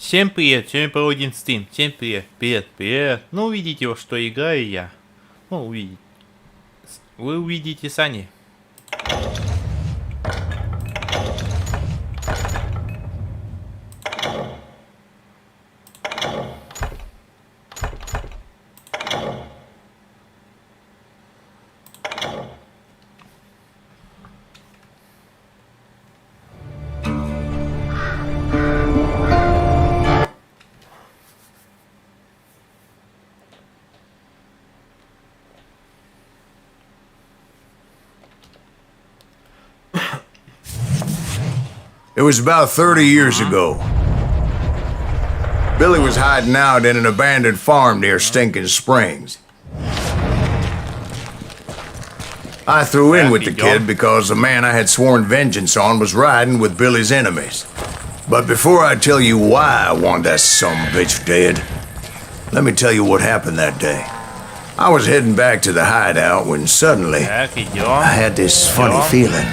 Всем привет, сегодня проводим стрим. Всем привет, привет. Ну, увидите, что играю я. Ну, увидите. Вы увидите сами. It was about 30 years ago. Billy was hiding out in an abandoned farm near Stinking Springs. I threw in with the kid because the man I had sworn vengeance on was riding with Billy's enemies. But before I tell you why I want that sumbitch dead, let me tell you what happened that day. I was heading back to the hideout when suddenly I had this funny feeling.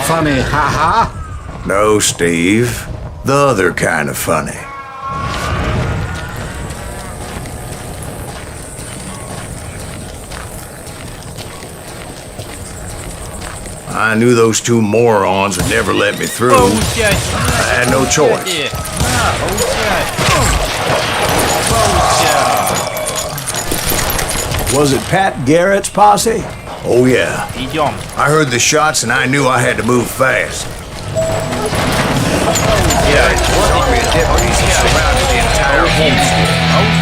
Funny, haha? No, Steve. The other kind of funny. I knew those two morons would never let me through. I had no choice. Was it Pat Garrett's posse? Oh, yeah. I heard the shots and I knew I had to move fast.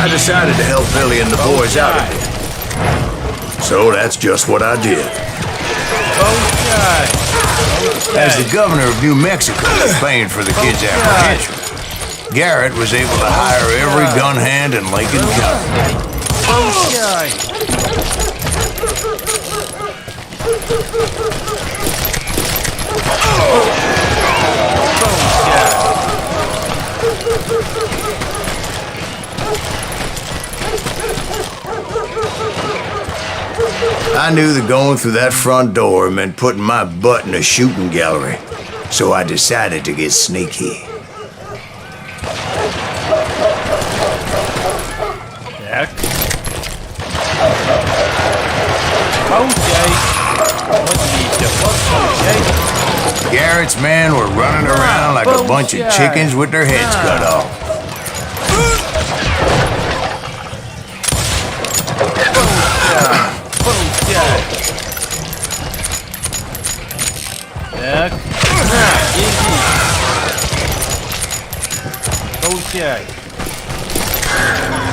I decided to help Billy and the boys out of it. So that's just what I did. As the governor of New Mexico was paying for the kids' apprehension, Garrett was able to hire every gun hand in Lincoln County. I knew that going through that front door meant putting my butt in a shooting gallery, so I decided to get sneaky. Garrett's men were running around like a bunch of chickens with their heads cut off.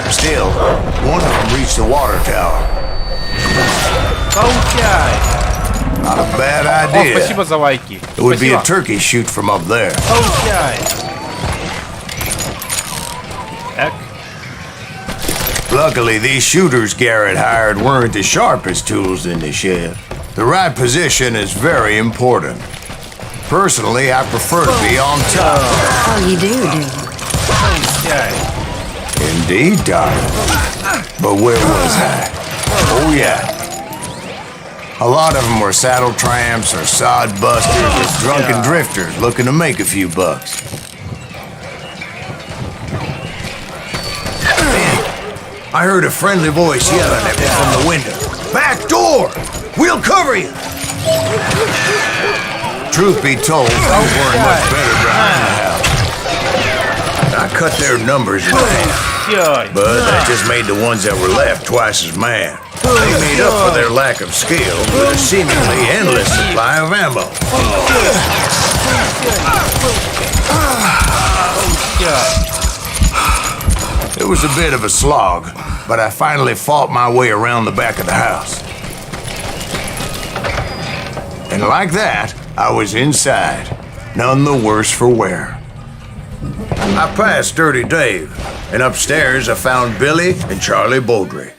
Still, one of them reached the water tower. Not a bad idea. Спасибо за лайки. It would be a turkey shoot from up there. Luckily, these shooters Garrett hired weren't the sharpest tools in the shed. The right position is very important. Personally, I prefer to be on top. Oh, you do you? Indeed, darling. But where was I? Oh, yeah. A lot of them were saddle tramps or sod busters or drunken drifters looking to make a few bucks. I heard a friendly voice yelling at me from the window. Back door! We'll cover you! Truth be told, things weren't much better behind the house. I cut their numbers in half, but that just made the ones that were left twice as mad. They made up for their lack of skill with a seemingly endless supply of ammo. It was a bit of a slog, but I finally fought my way around the back of the house. And like that, I was inside, none the worse for wear. I passed Dirty Dave, and upstairs I found Billy and Charlie Beaudry.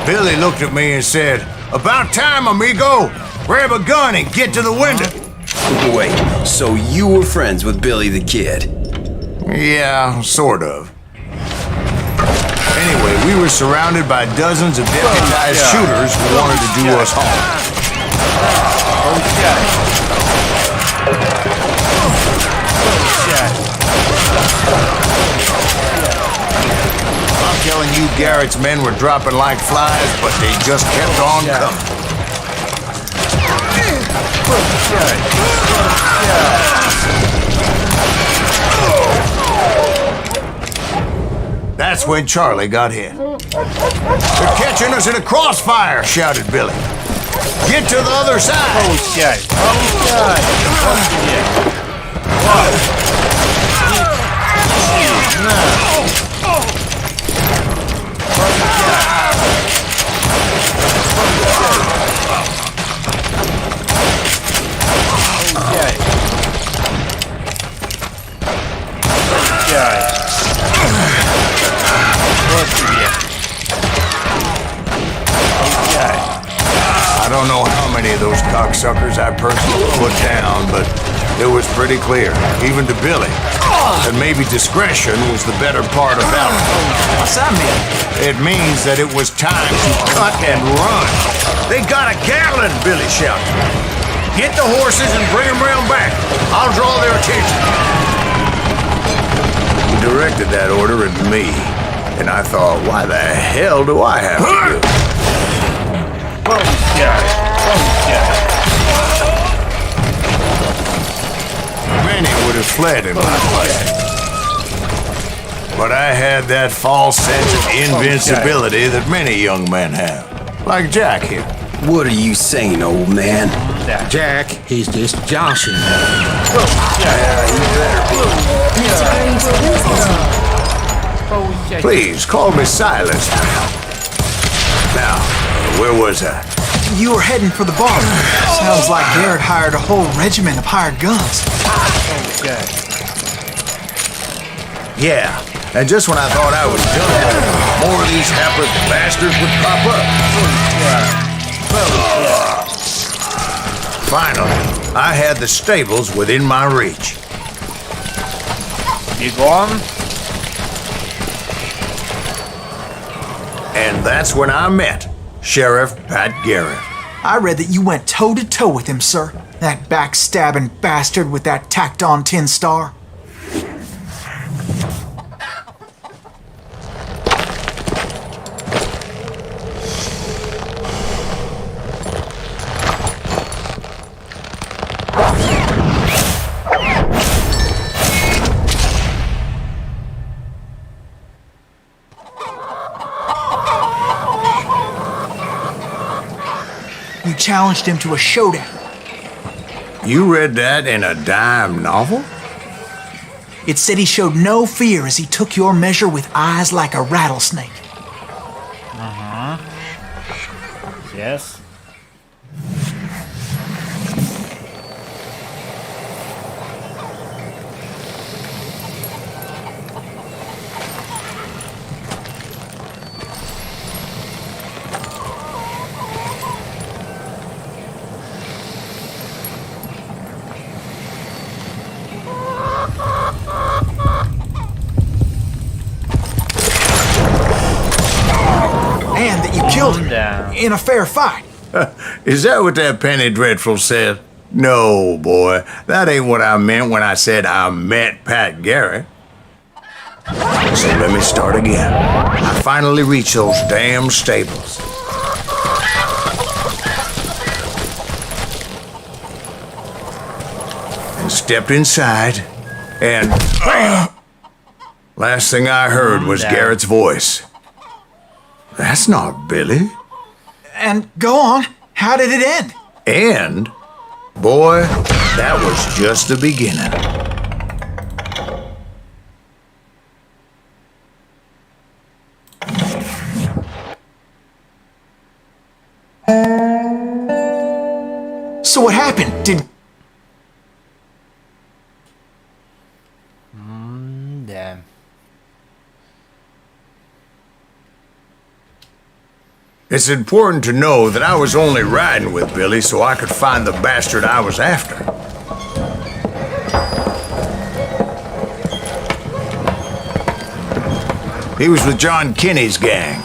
Billy looked at me and said, "About time, amigo! Grab a gun and get to the window!" Wait, so you were friends with Billy the Kid? Yeah, sort of. Anyway, we were surrounded by dozens of deputized shooters who wanted to do us harm. I'm telling you, Garrett's men were dropping like flies, but they just kept on coming. That's when Charlie got hit. They're catching us in a crossfire, shouted Billy. Get to the other side. I don't know how many of those cocksuckers I personally put down, but it was pretty clear, even to Billy, that maybe discretion was the better part of valor. What's that mean? It means that it was time to cut and run. They got a Gatling, Billy shouted. Get the horses and bring them round back. I'll draw their attention. He directed that order at me, and I thought, why the hell do I have to do it? Many would have fled in my place. But I had that false sense of invincibility that many young men have. Like Jack here. What are you saying, old man? Jack, he's just joshing. Please, call me Silas. Now, where was I? You were heading for the bar. Sounds like Garrett hired a whole regiment of hired guns. Yeah, and just when I thought I was done, more of these hapless bastards would pop up. Finally, I had the stables within my reach. You gone? And that's when I met Sheriff Pat Garrett. I read that you went toe-to-toe with him, sir. That backstabbing bastard with that tacked-on tin star. You challenged him to a showdown. You read that in a dime novel? It said he showed no fear as he took your measure with eyes like a rattlesnake. Yes. And that you killed him in a fair fight. Is that what that Penny Dreadful said? No, boy. That ain't what I meant when I said I met Pat Garrett. So let me start again. I finally reached those damn stables. And stepped inside, and last thing I heard was Garrett's voice. That's not Billy. And go on, how did it end? And, boy, that was just the beginning. So what happened? Did... Damn. It's important to know that I was only riding with Billy so I could find the bastard I was after. He was with John Kinney's gang,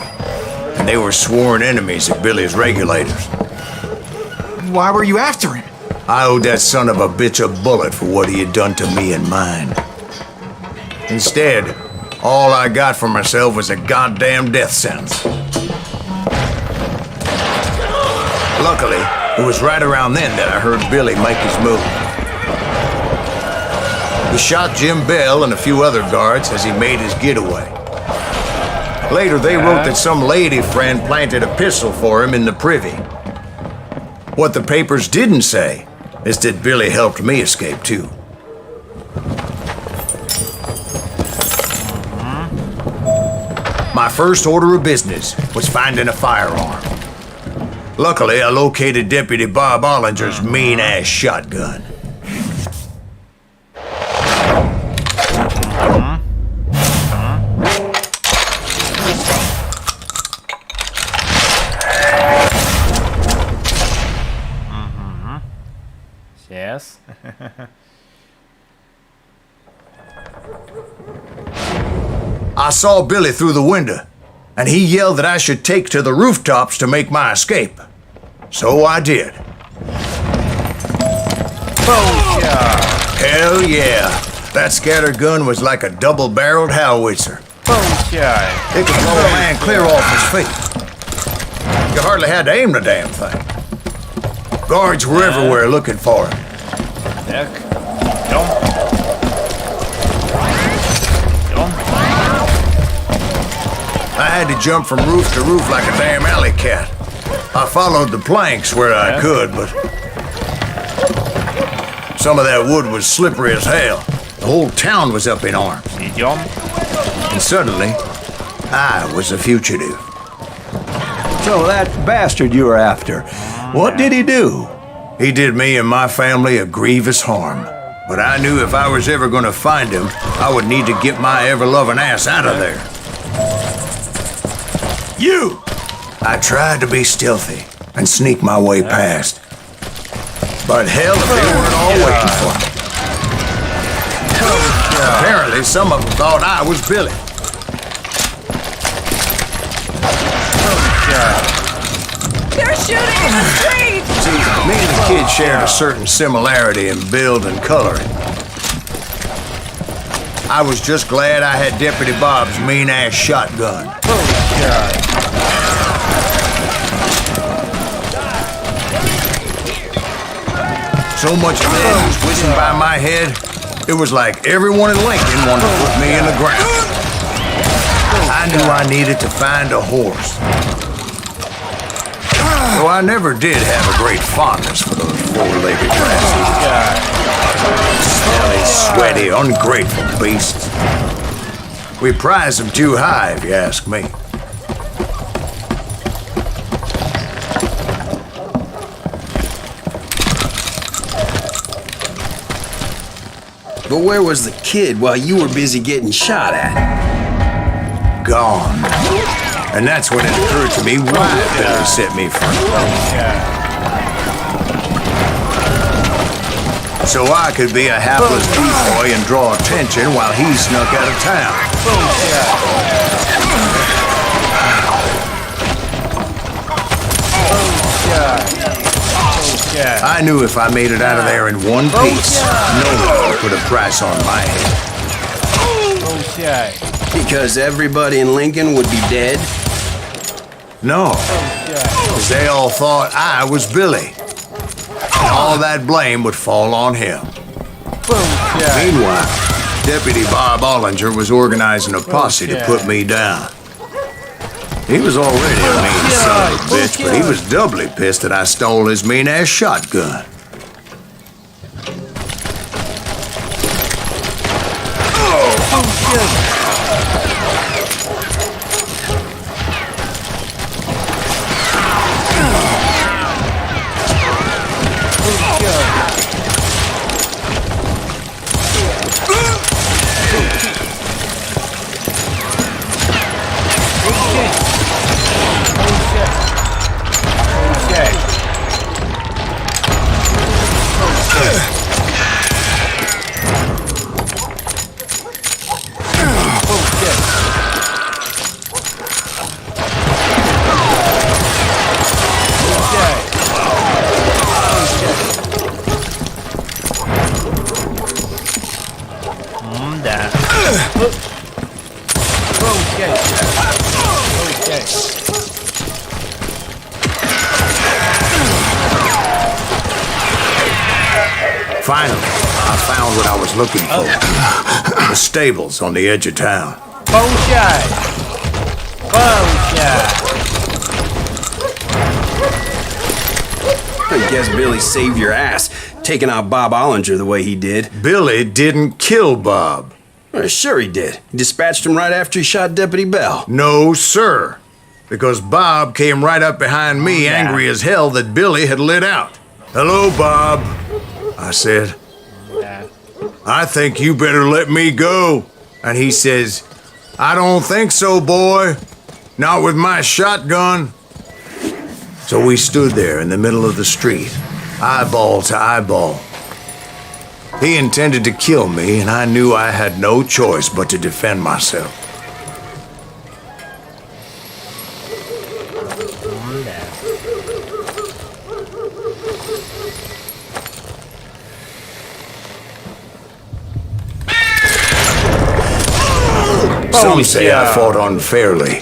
and they were sworn enemies of Billy's regulators. Why were you after him? I owed that son of a bitch a bullet for what he had done to me and mine. Instead, all I got for myself was a goddamn death sentence. Luckily, it was right around then that I heard Billy make his move. He shot Jim Bell and a few other guards as he made his getaway. Later, they wrote that some lady friend planted a pistol for him in the privy. What the papers didn't say is that Billy helped me escape too. My first order of business was finding a firearm. Luckily, I located Deputy Bob Ollinger's mean-ass shotgun. Yes. I saw Billy through the window, and he yelled that I should take to the rooftops to make my escape. So I did. Hell yeah! That scatter gun was like a double-barreled howitzer. It could blow a man clear off his feet. You hardly had to aim the damn thing. Guards were everywhere looking for him. I had to jump from roof to roof like a damn alley cat. I followed the planks where I could, but some of that wood was slippery as hell. The whole town was up in arms. And suddenly, I was a fugitive. So that bastard you were after, what did he do? He did me and my family a grievous harm. But I knew if I was ever going to find him, I would need to get my ever-loving ass out of there. You! I tried to be stealthy and sneak my way past. But hell, if they weren't all waiting for me. Apparently, some of them thought I was Billy. They're shooting in the street! See, me and the kid shared a certain similarity in build and coloring. I was just glad I had Deputy Bob's mean-ass shotgun. So much lead was whizzing by my head, it was like everyone in Lincoln wanted to put me in the ground. I knew I needed to find a horse. Though I never did have a great fondness for those four-legged lasses. Smelly, sweaty, ungrateful beasts. We prize them too high, if you ask me. But where was the kid while you were busy getting shot at? Gone. And that's when it occurred to me why Billy set me free. So I could be a hapless decoy and draw attention while he snuck out of town. I knew if I made it out of there in one piece, no one would put a price on my head. Because everybody in Lincoln would be dead? No, because they all thought I was Billy. And all that blame would fall on him. Meanwhile, Deputy Bob Ollinger was organizing a posse to put me down. He was already a mean son of a bitch, but he was doubly pissed that I stole his mean-ass shotgun. Finally, I found what I was looking for. The stables on the edge of town. Получай! Получай! I guess Billy saved your ass, taking out Bob Ollinger the way he did. Billy didn't kill Bob. Well, sure he did. He dispatched him right after he shot Deputy Bell. No, sir. Because Bob came right up behind me, angry as hell that Billy had lit out. Hello, Bob, I said. I think you better let me go. And he says, I don't think so, boy. Not with my shotgun. So we stood there in the middle of the street, eyeball to eyeball. He intended to kill me, and I knew I had no choice but to defend myself. Some say I fought unfairly,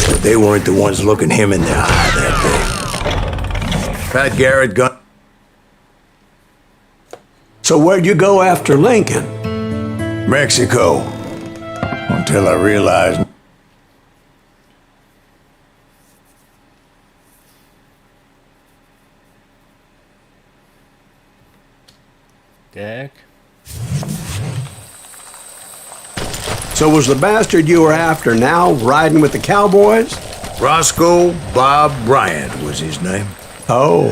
but they weren't the ones looking him in the eye that day. Pat Garrett gun. So where'd you go after Lincoln? Mexico. Until I realized. Так. So was the bastard you were after now riding with the cowboys? Roscoe Bob Bryant was his name. Oh.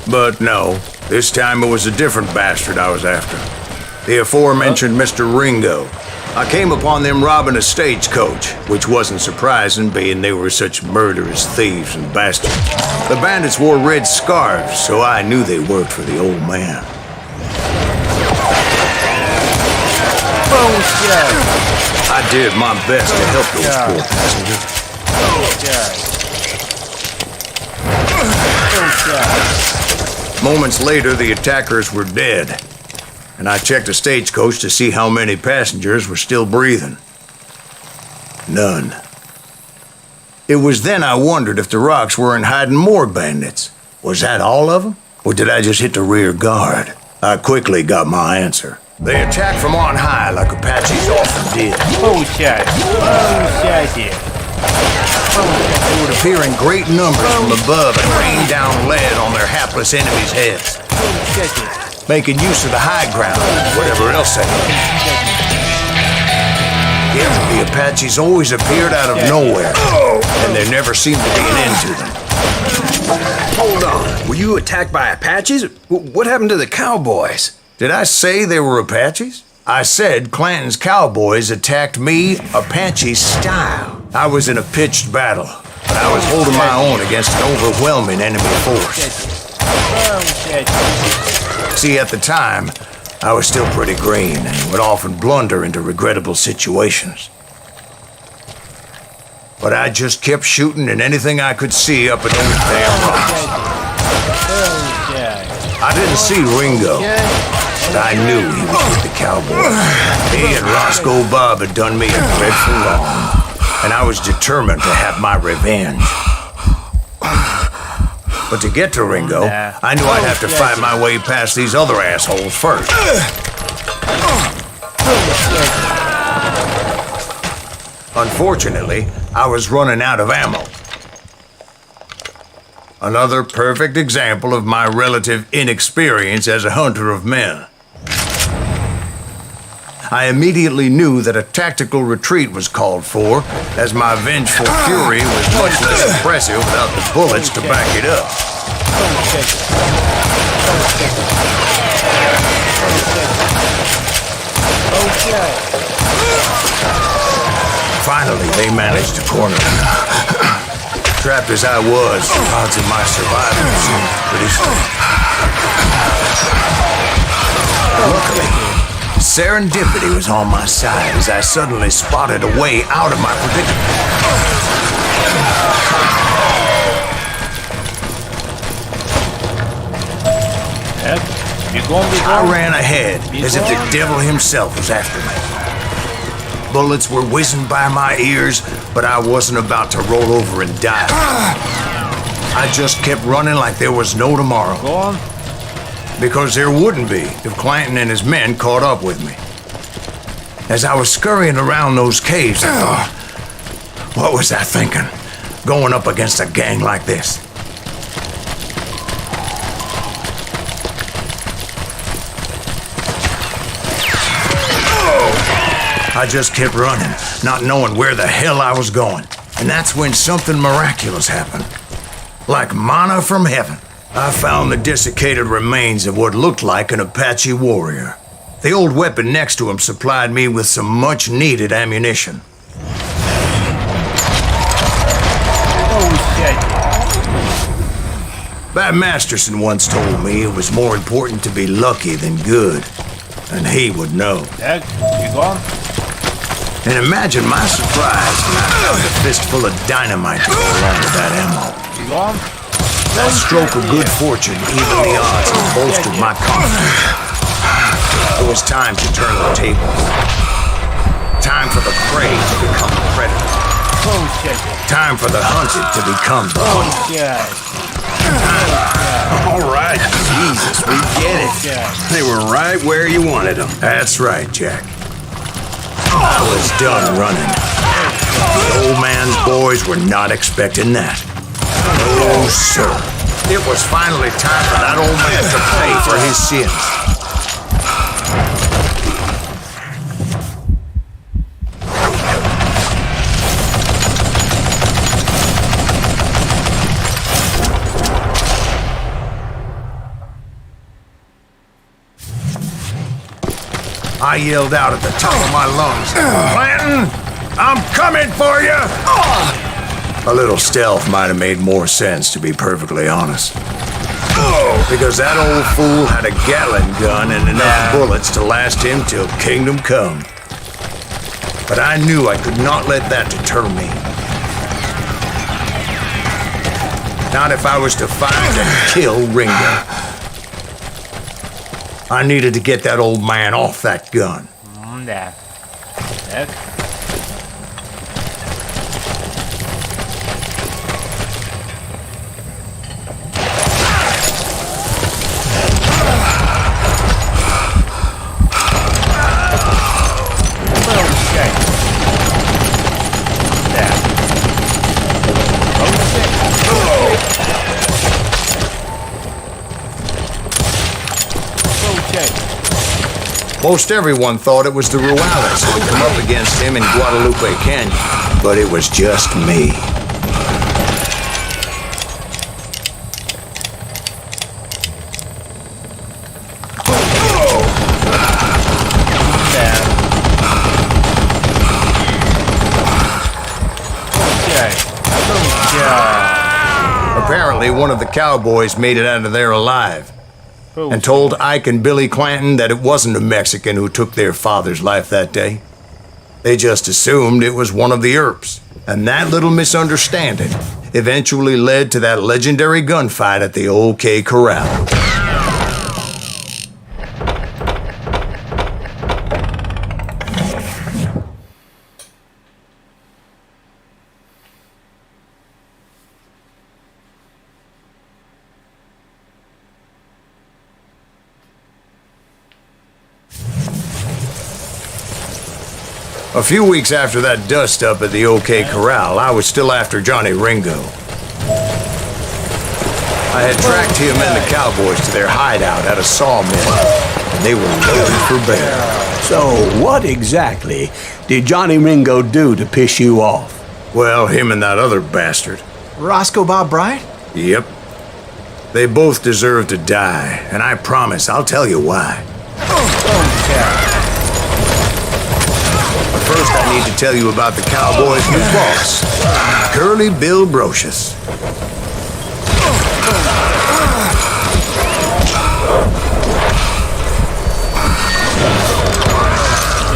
But no, this time it was a different bastard I was after. The aforementioned Mr. Ringo. I came upon them robbing a stagecoach, which wasn't surprising, being they were such murderous thieves and bastards. The bandits wore red scarves, so I knew they worked for the old man. I did my best to help those poor passengers. Moments later, the attackers were dead, and I checked the stagecoach to see how many passengers were still breathing. None. It was then I wondered if the rocks weren't hiding more bandits. Was that all of them? Or did I just hit the rear guard? I quickly got my answer. They attacked from on high like Apaches often did. Получай! Получайте! They would appear in great numbers from above and rain down lead on their hapless enemies' heads. Making use of the high ground, whatever else they had. Yet the Apaches always appeared out of nowhere, and there never seemed to be an end to them. Hold on. Were you attacked by Apaches? What happened to the cowboys? Did I say they were Apaches? I said Clanton's cowboys attacked me Apache style. I was in a pitched battle, but I was holding my own against an overwhelming enemy force. See, at the time, I was still pretty green and would often blunder into regrettable situations. But I just kept shooting at anything I could see up at those damn rocks. I didn't see Ringo, but I knew he was with the cowboys. He and Roscoe Bob had done me a dreadful wrong, and I was determined to have my revenge. But to get to Ringo, I knew I'd have to fight my way past these other assholes first. Unfortunately, I was running out of ammo. Another perfect example of my relative inexperience as a hunter of men. I immediately knew that a tactical retreat was called for, as my vengeful fury was much less impressive without the bullets to back it up. Finally, they managed to corner me. Trapped as I was, the odds of my survival seemed pretty slim. Luckily, serendipity was on my side as I suddenly spotted a way out of my predicament. I ran ahead as if the devil himself was after me. Bullets were whizzing by my ears, but I wasn't about to roll over and die. I just kept running like there was no tomorrow. Because there wouldn't be if Clanton and his men caught up with me. As I was scurrying around those caves, I thought, what was I thinking? Going up against a gang like this? I just kept running, not knowing where the hell I was going. And that's when something miraculous happened. Like manna from heaven. I found the desiccated remains of what looked like an Apache warrior. The old weapon next to him supplied me with some much-needed ammunition. Bat Masterson once told me it was more important to be lucky than good. And he would know. Jack, you gone? And imagine my surprise when I found a fistful of dynamite to go along with that ammo. You gone? That stroke of good fortune evened the odds and bolstered my confidence. It was time to turn the tables. Time for the prey to become the predator. Oh shit. Time for the hunted to become the Oh hunted. shit. All right, Jesus, we get it. They were right where you wanted them. That's right, Jack. I was done running. The old man's boys were not expecting that. No, sir. It was finally time for that old man to pay for his sins. I yelled out at the top of my lungs, Clanton, I'm coming for you! A little stealth might have made more sense, to be perfectly honest. Because that old fool had a Gatling gun and enough bullets to last him till kingdom come. But I knew I could not let that deter me. Not if I was to find and kill Ringo. I needed to get that old man off that gun. Yeah. Jack. Most everyone thought it was the Ruales who had come up against him in Guadalupe Canyon, but it was just me. Apparently, one of the cowboys made it out of there alive. And told Ike and Billy Clanton that it wasn't a Mexican who took their father's life that day. They just assumed it was one of the Earps. And that little misunderstanding eventually led to that legendary gunfight at the OK Corral. A few weeks after that dust-up at the OK Corral, I was still after Johnny Ringo. I had tracked him and the cowboys to their hideout at a sawmill, and they were loaded for bear. So, what exactly did Johnny Ringo do to piss you off? Well, him and that other bastard. Roscoe Bob Bryant? Yep. They both deserve to die, and I promise I'll tell you why. But first I need to tell you about the cowboy's new boss, Curly Bill Brocious.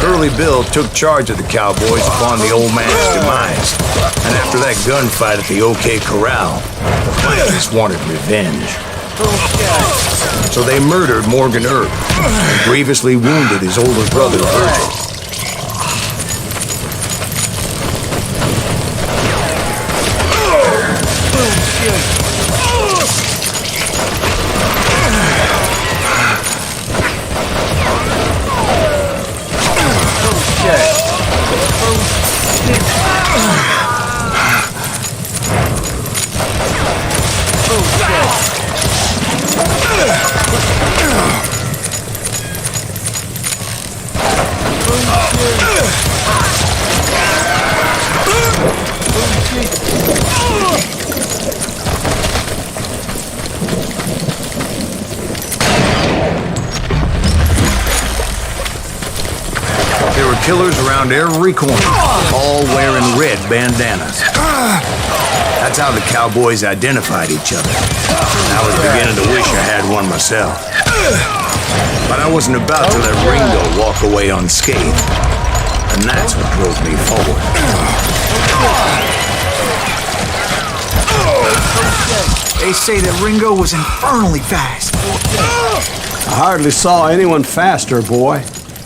Curly Bill took charge of the cowboys upon the old man's demise, and after that gunfight at the OK Corral, the Clans wanted revenge. So they murdered Morgan Earp and grievously wounded his older brother Virgil. killers around every corner, all wearing red bandanas. That's how the cowboys identified each other. I was beginning to wish I had one myself. But I wasn't about to let Ringo walk away unscathed. And that's what drove me forward. They say that Ringo was infernally fast. I hardly saw anyone faster, boy.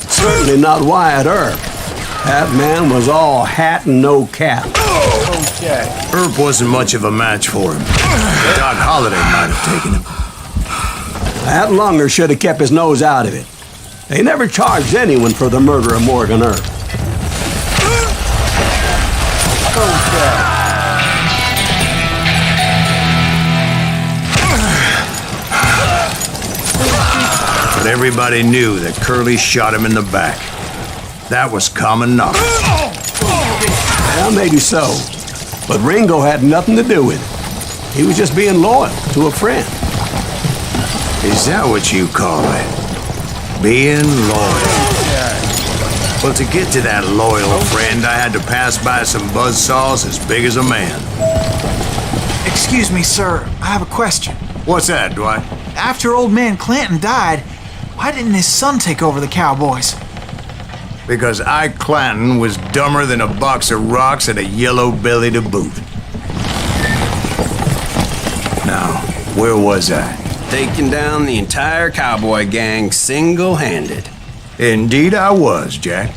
Certainly not Wyatt Earp. That man was all hat and no cap. Earp wasn't much of a match for him. Doc Holliday might have taken him. That lunger should have kept his nose out of it. They never charged anyone for the murder of Morgan Earp. But everybody knew that Curly shot him in the back. That was common knowledge. Well, maybe so. But Ringo had nothing to do with it. He was just being loyal to a friend. Is that what you call it? Being loyal? Well, to get to that loyal friend, I had to pass by some buzzsaws as big as a man. Excuse me, sir. I have a question. What's that, Dwight? After old man Clanton died, why didn't his son take over the Cowboys? Because Ike Clanton was dumber than a box of rocks and a yellow belly to boot. Now, where was I? Taking down the entire cowboy gang single-handed. Indeed I was, Jack.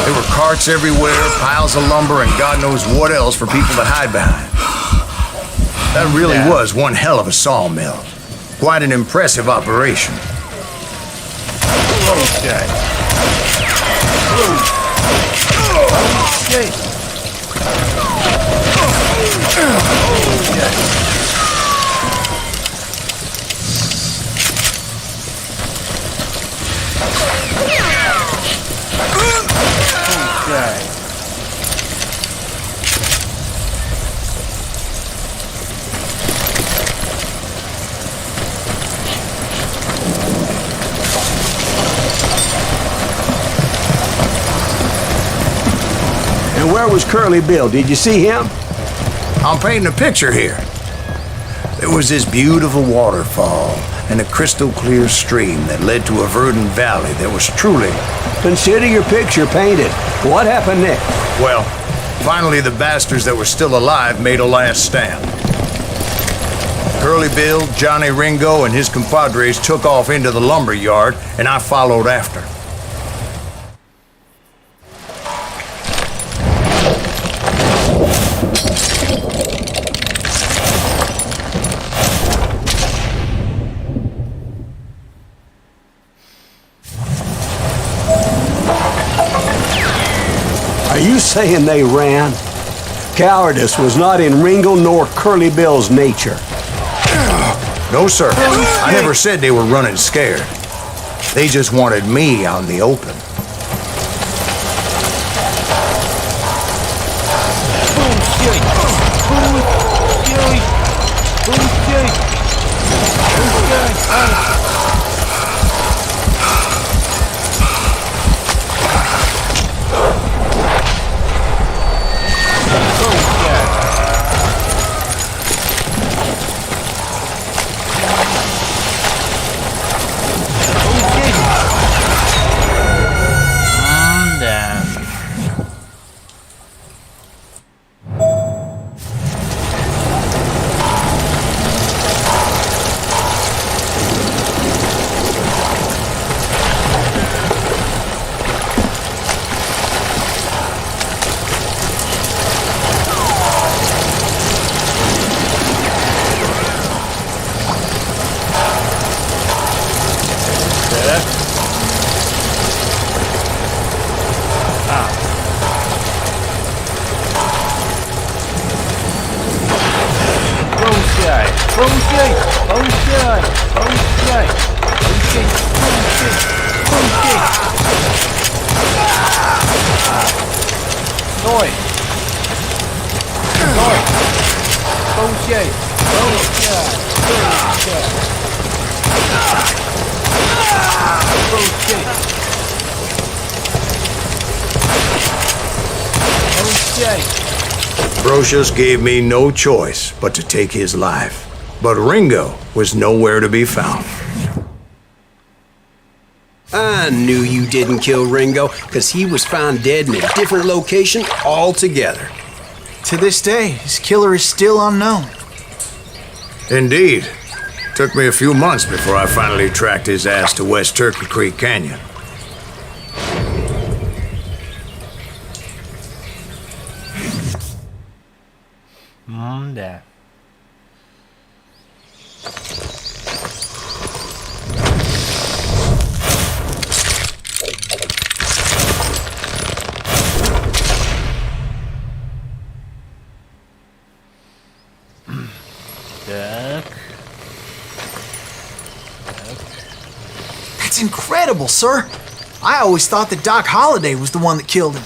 There were carts everywhere, piles of lumber, and God knows what else for people to hide behind. That really was one hell of a sawmill. Quite an impressive operation. And where was Curly Bill? Did you see him? I'm painting a picture here. There was this beautiful waterfall and a crystal clear stream that led to a verdant valley that was truly... Consider your picture painted. What happened next? Well, finally the bastards that were still alive made a last stand. Curly Bill, Johnny Ringo, and his compadres took off into the lumber yard, and I followed after. Are you saying they ran? Cowardice was not in Ringo nor Curly Bill's nature. No, sir. I never said they were running scared. They just wanted me out in the open. Стой! Стой! Получай! Получай! Получай! Получай! Brocious gave me no choice but to take his life. But Ringo was nowhere to be found. I knew you didn't kill Ringo, because he was found dead in a different location altogether. To this day, his killer is still unknown. Indeed. Took me a few months before I finally tracked his ass to West Turkey Creek Canyon. Да. Так. That's incredible, sir. I always thought that Doc Holliday was the one that killed him.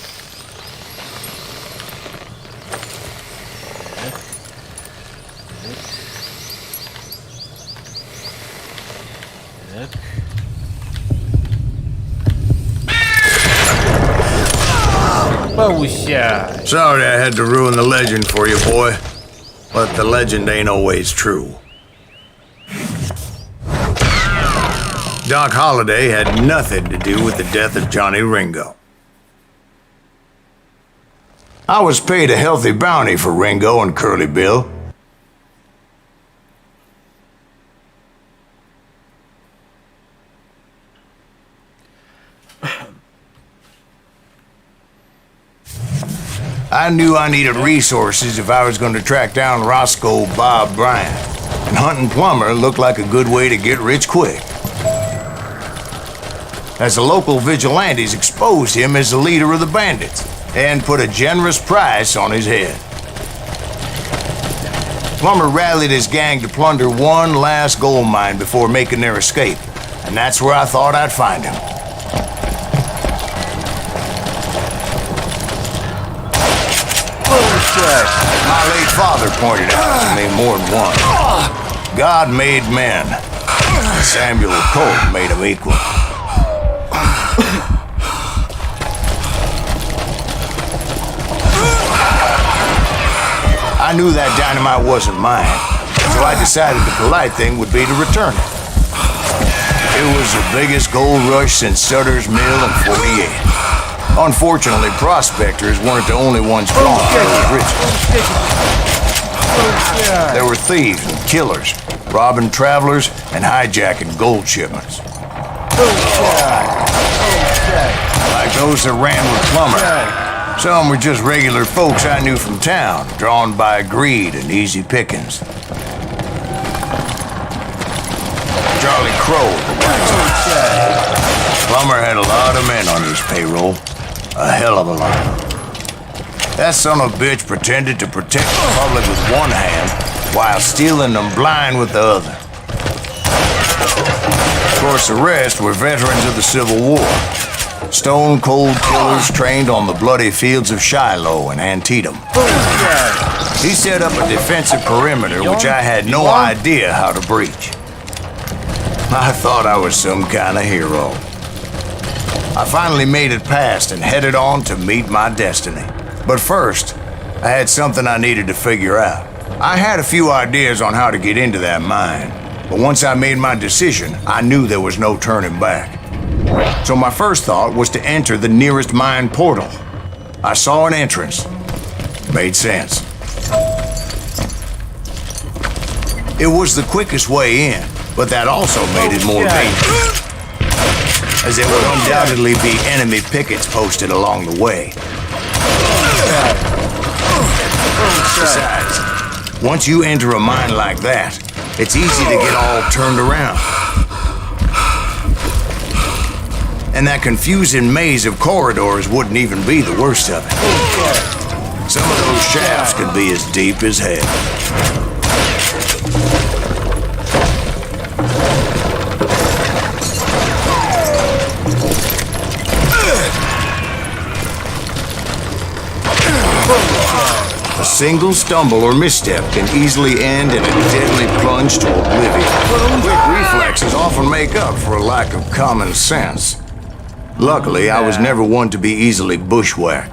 Получай. Sorry I had to ruin the legend for you, boy. But the legend ain't always true. Doc Holliday had nothing to do with the death of Johnny Ringo. I was paid a healthy bounty for Ringo and Curly Bill. I knew I needed resources if I was going to track down Roscoe Bob Bryant, and hunting Plumber looked like a good way to get rich quick. As the local vigilantes exposed him as the leader of the bandits, and put a generous price on his head. Plumber rallied his gang to plunder one last gold mine before making their escape, and that's where I thought I'd find him. My late father pointed out to me more than once. God made men. Samuel Colt made them equal. I knew that dynamite wasn't mine, so I decided the polite thing would be to return it. It was the biggest gold rush since Sutter's Mill in '48. Unfortunately, prospectors weren't the only ones flaunting those riches. There were thieves and killers, robbing travelers and hijacking gold shipments. Like those that ran with Plumber. Some were just regular folks I knew from town, drawn by greed and easy pickings. Charlie Crow, the waxman. Plumber had a lot of men on his payroll. A hell of a lot. That son of a bitch pretended to protect the public with one hand while stealing them blind with the other. Of course, the rest were veterans of the Civil War. Stone-cold killers trained on the bloody fields of Shiloh and Antietam. He set up a defensive perimeter which I had no idea how to breach. I thought I was some kind of hero. I finally made it past and headed on to meet my destiny. But first, I had something I needed to figure out. I had a few ideas on how to get into that mine, but once I made my decision, I knew there was no turning back. So my first thought was to enter the nearest mine portal. I saw an entrance. Made sense. It was the quickest way in, but that also made it more dangerous, as there would undoubtedly be enemy pickets posted along the way. Besides, once you enter a mine like that, it's easy to get all turned around. And that confusing maze of corridors wouldn't even be the worst of it. Some of those shafts could be as deep as hell. single stumble or misstep can easily end in a deadly plunge to oblivion. Quick reflexes often make up for a lack of common sense. Luckily, I was never one to be easily bushwhacked.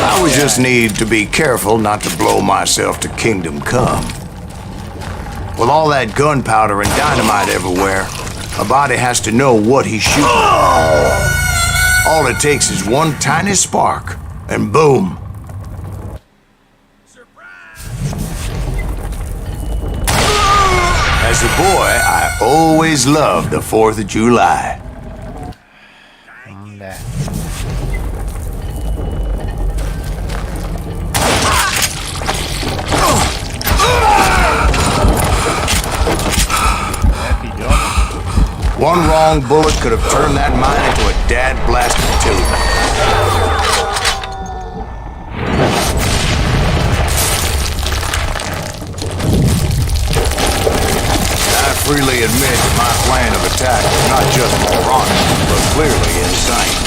I just need to be careful not to blow myself to kingdom come. With all that gunpowder and dynamite everywhere, a body has to know what he's shooting at. All it takes is one tiny spark, and boom. As a boy, I always loved the 4th of July. One wrong bullet could have turned that mine into a dad-blasted tube. I freely admit that my plan of attack was not just moronic, but clearly insane.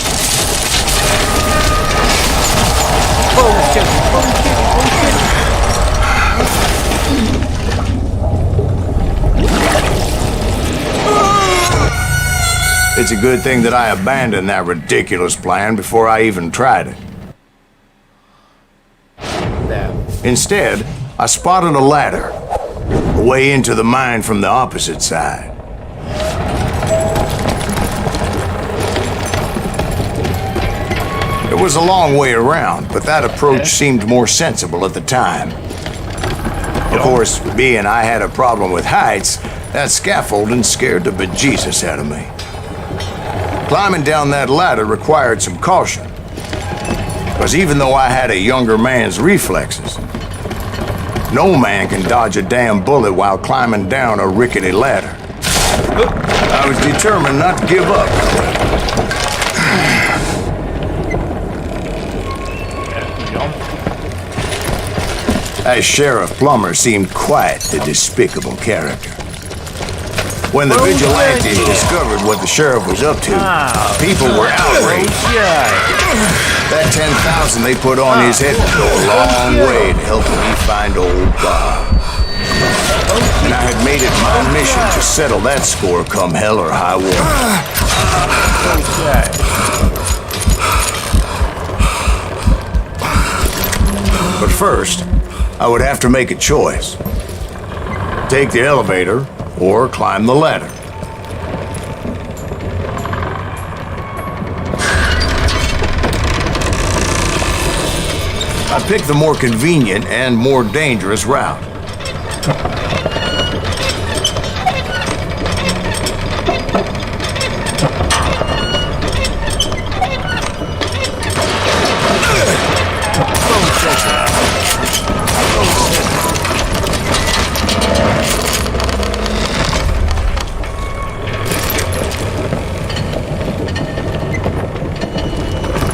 It's a good thing that I abandoned that ridiculous plan before I even tried it. Instead, I spotted a ladder, a way into the mine from the opposite side. It was a long way around, but that approach seemed more sensible at the time. Of course, being I had a problem with heights, that scaffolding scared the bejesus out of me. Climbing down that ladder required some caution, because even though I had a younger man's reflexes, no man can dodge a damn bullet while climbing down a rickety ladder. I was determined not to give up. As Sheriff Plummer seemed quite a despicable character. When the vigilantes discovered what the sheriff was up to, people were outraged. That 10,000 they put on his head would go a long way to helping me find old Bob. And I had made it my mission to settle that score come hell or high water. But first, I would have to make a choice. Take the elevator or climb the ladder. I picked the more convenient and more dangerous route.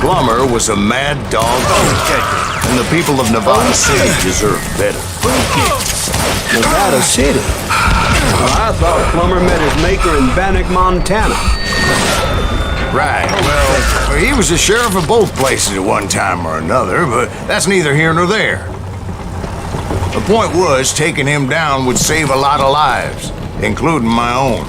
Plummer was a mad dog, and the people of Nevada City deserved better. Nevada City? Well, I thought Plummer met his maker in Bannock, Montana. Right, well, he was the sheriff of both places at one time or another, but that's neither here nor there. The point was, taking him down would save a lot of lives, including my own.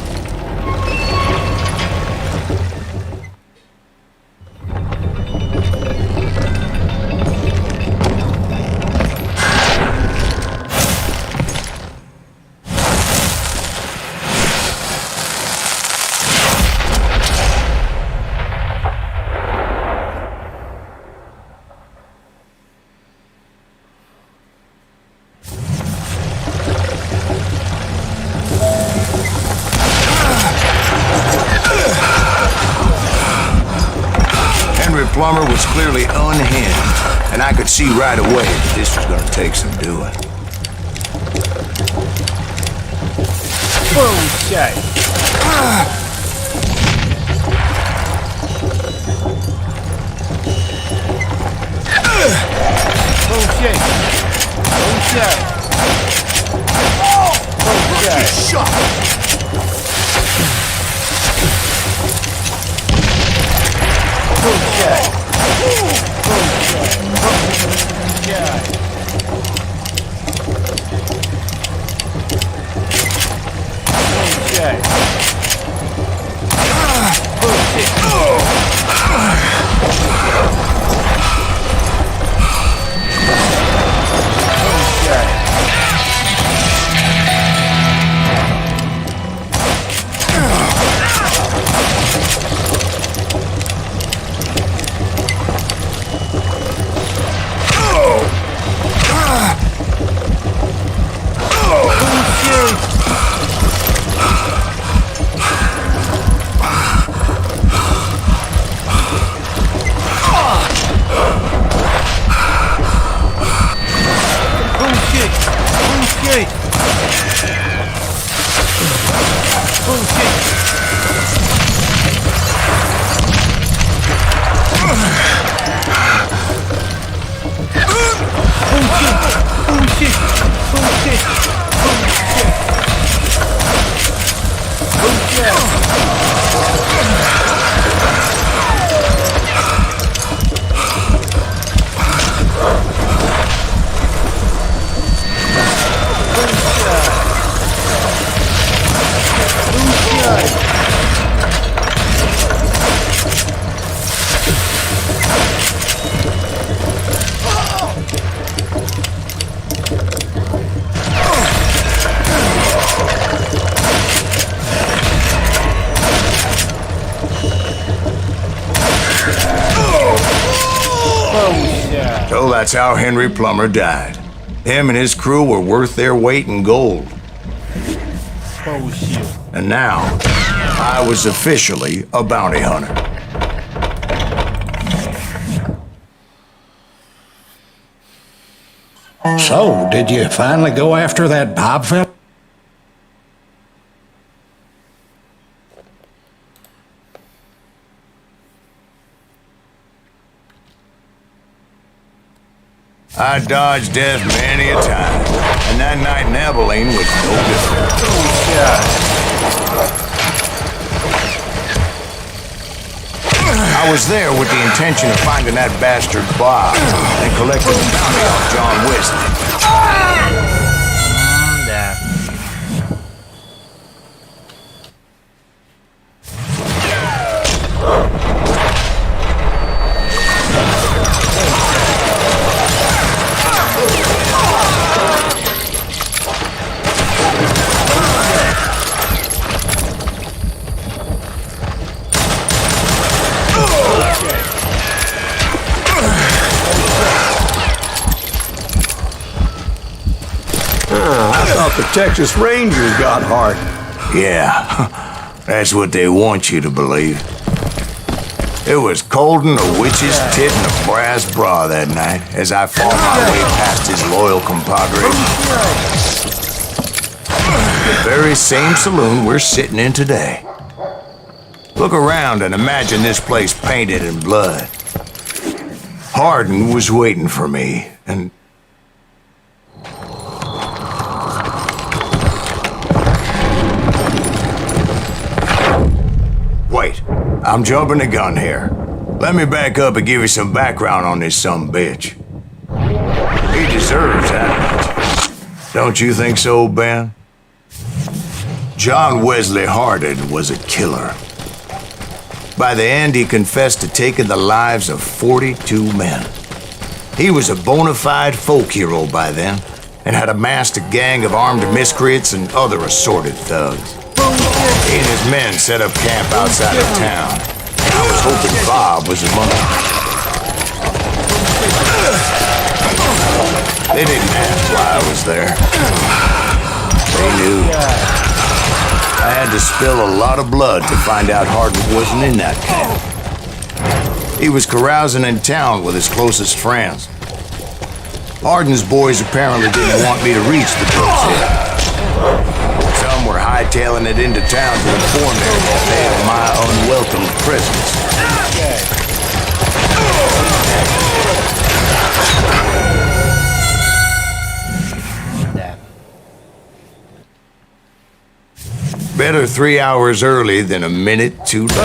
Plummer was clearly unhinged, and I could see right away that this was going to take some doing. Holy shit. Oh shit. Oh shit. So that's how Henry Plummer died. Him and his crew were worth their weight in gold. Bullshit. And now, I was officially a bounty hunter. So, did you finally go after that Bob fella? I dodged death many a time, and that night in Abilene was no different. I was there with the intention of finding that bastard Bob and collecting the bounty off John Wesley. I thought the Texas Rangers got hard. Yeah, that's what they want you to believe. It was cold in a witch's tit and a brass bra that night as I fought my way past his loyal compadre. The very same saloon we're sitting in today. Look around and imagine this place painted in blood. Hardin was waiting for me, and wait, I'm jumping the gun here. Let me back up and give you some background on this sumbitch. He deserves that. Don't you think so, Ben? John Wesley Hardin was a killer. By the end, he confessed to taking the lives of 42 men. He was a bona fide folk hero by then, and had amassed a gang of armed miscreants and other assorted thugs. He and his men set up camp outside of town. I was hoping Bob was among them. They didn't ask why I was there. They knew. I had to spill a lot of blood to find out Hardin wasn't in that camp. He was carousing in town with his closest friends. Hardin's boys apparently didn't want me to reach the Brooks Head. Some were hightailing it into town to inform everybody of my unwelcome presence. Better 3 hours early than a minute too late.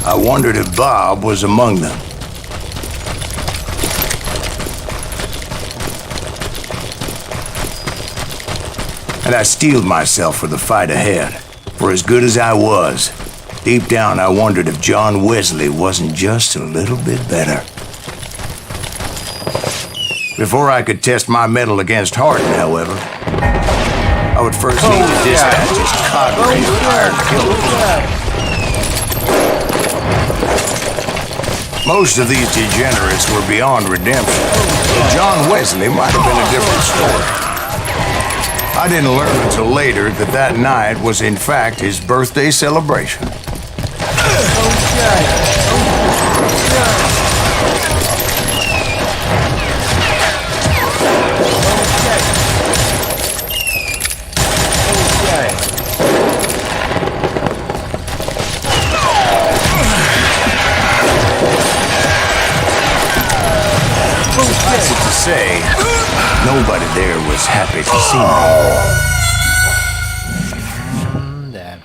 I wondered if Bob was among them. And I steeled myself for the fight ahead. For as good as I was, deep down I wondered if John Wesley wasn't just a little bit better. Before I could test my mettle against Hardin, however, I would first need to dispatch his cadre of hired killers. Most of these degenerates were beyond redemption. John Wesley might have been a different story. I didn't learn until later that that night was in fact his birthday celebration. Suffice it to say, nobody there was happy to see me. Damn.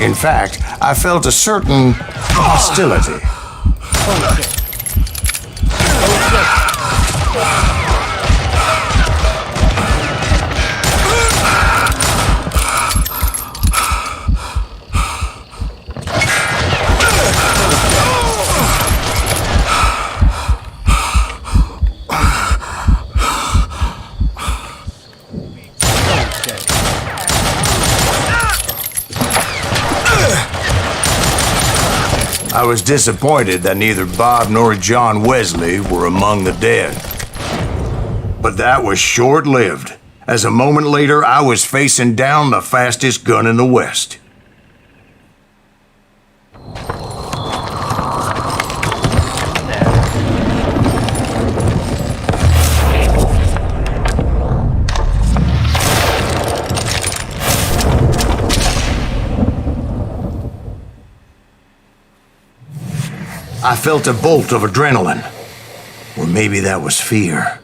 In fact, I felt a certain hostility. I was disappointed that neither Bob nor John Wesley were among the dead. But that was short-lived, as a moment later I was facing down the fastest gun in the West. I felt a bolt of adrenaline, or maybe that was fear.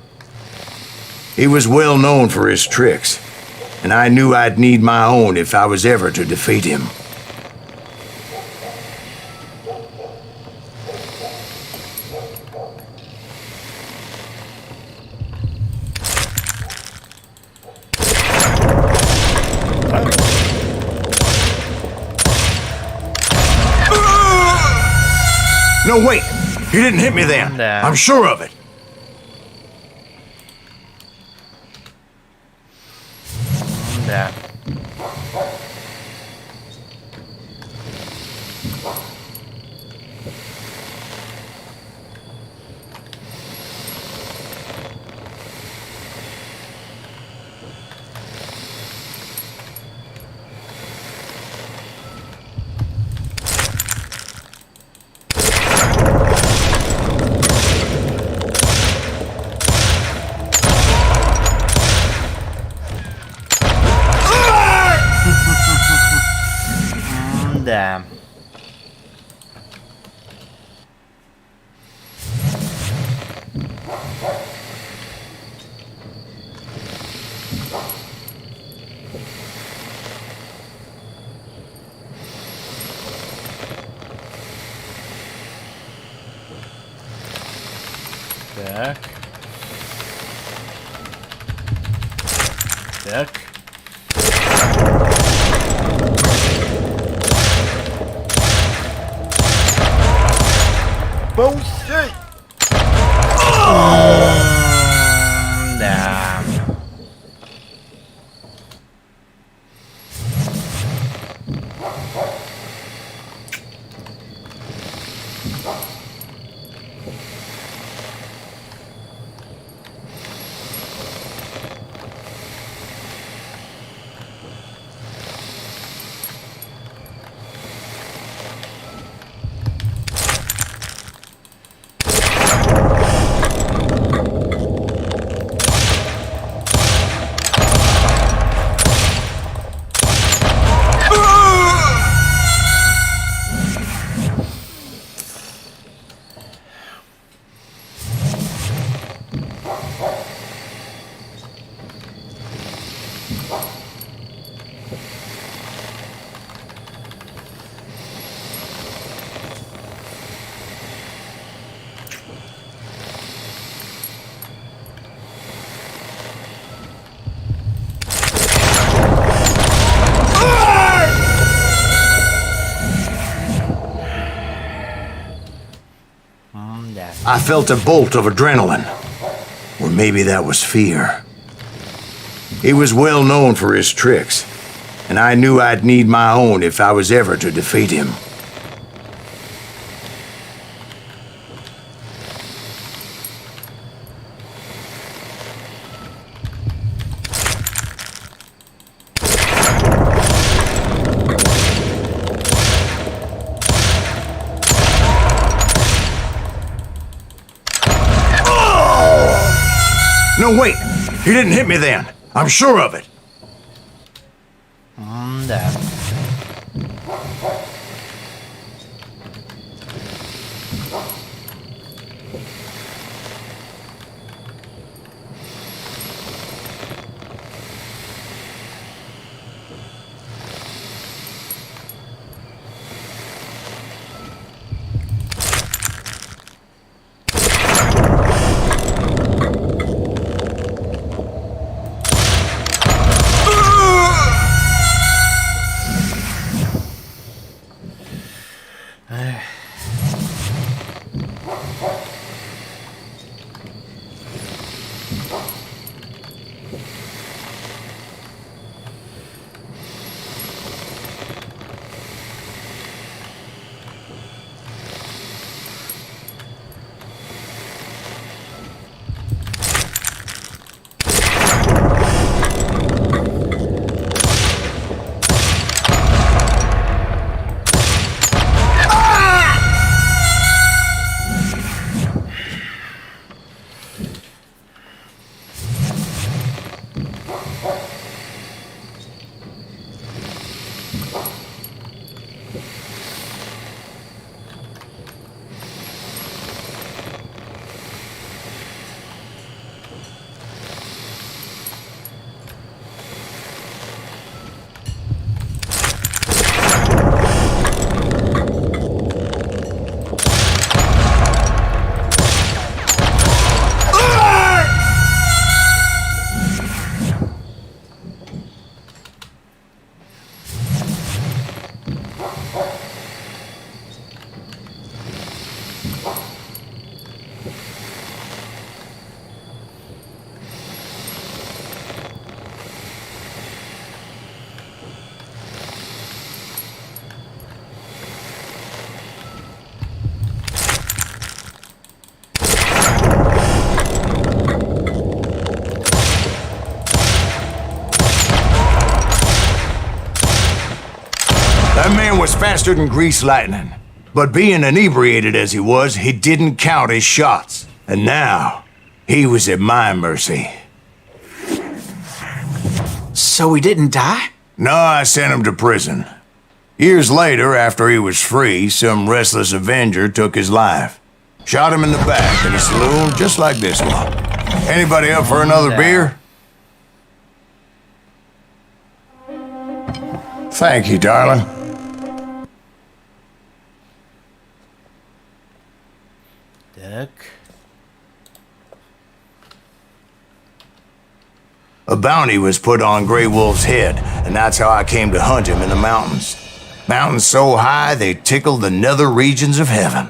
He was well known for his tricks, and I knew I'd need my own if I was ever to defeat him. No, wait! You didn't hit me then. I'm sure of it. Да. Да. Так. Так. Bullshit! Да. I felt a bolt of adrenaline. Or maybe that was fear. He was well known for his tricks, and I knew I'd need my own if I was ever to defeat him. No, wait! He didn't hit me then. I'm sure of it. Да. That man was faster than greased lightning. But being inebriated as he was, he didn't count his shots. And now, he was at my mercy. So he didn't die? No, I sent him to prison. Years later, after he was free, some restless Avenger took his life. Shot him in the back in a saloon just like this one. Anybody up for another beer? Thank you, darling. Так. A bounty was put on Grey Wolf's head, and that's how I came to hunt him in the mountains. Mountains so high they tickled the nether regions of heaven.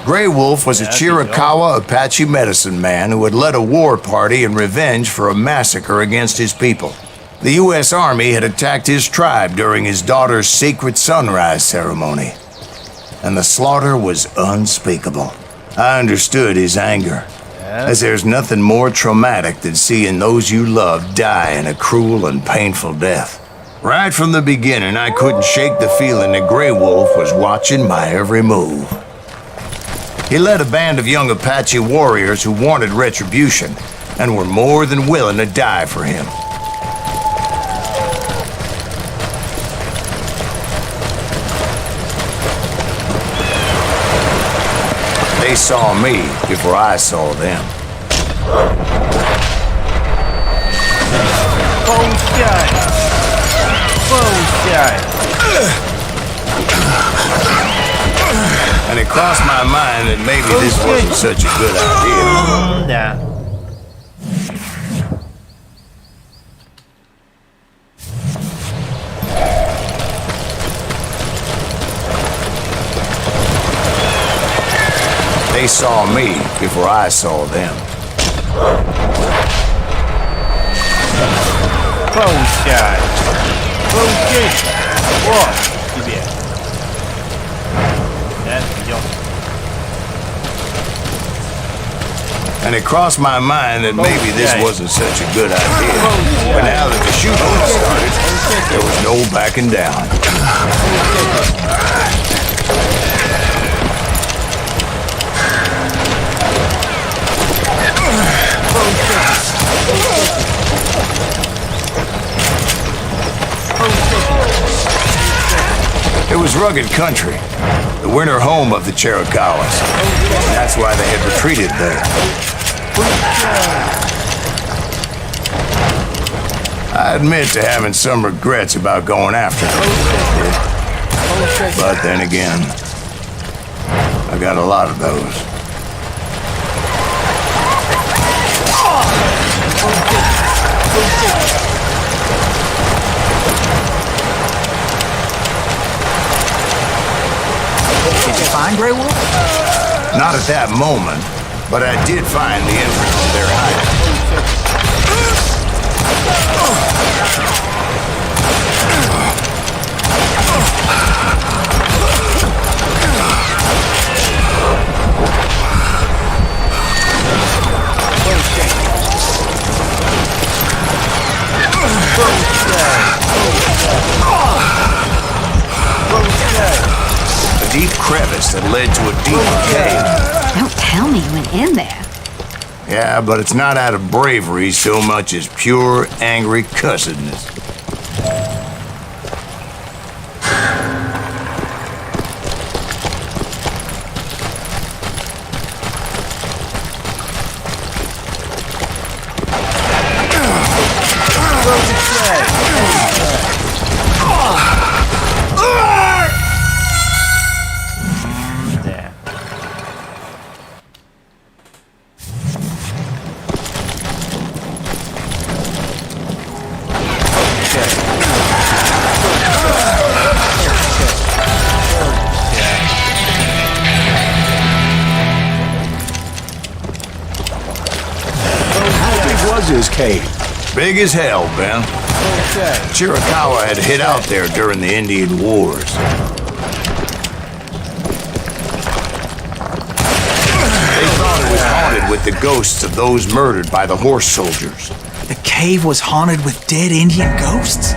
Grey Wolf was a Chiricahua Apache medicine man who had led a war party in revenge for a massacre against his people. The U.S. Army had attacked his tribe during his daughter's sacred sunrise ceremony, and the slaughter was unspeakable. I understood his anger, as there's nothing more traumatic than seeing those you love die in a cruel and painful death. Right from the beginning, I couldn't shake the feeling that Grey Wolf was watching my every move. He led a band of young Apache warriors who wanted retribution and were more than willing to die for him. They saw me before I saw them. Получай! Получай! And it crossed my mind that maybe this wasn't such a good idea. Да. They saw me before I saw them. Получай. Получай. Вот тебе. Да, идем. And it crossed my mind that maybe this wasn't such a good idea. But now that the shooting had started, there was no backing down. It was rugged country, the winter home of the Chiricahuas. That's why they had retreated there. I admit to having some regrets about going after them. But then again, I got a lot of those. Did you find Grey Wolf? Not at that moment, but I did find the entrance to their hiding. A deep crevice that led to a deeper cave. Don't tell me you went in there. Yeah, but it's not out of bravery so much as pure, angry cussedness. His cave. Big as hell, Ben. Chiricahua had hid out there during the Indian Wars. They thought it was haunted with the ghosts of those murdered by the horse soldiers. The cave was haunted with dead Indian ghosts?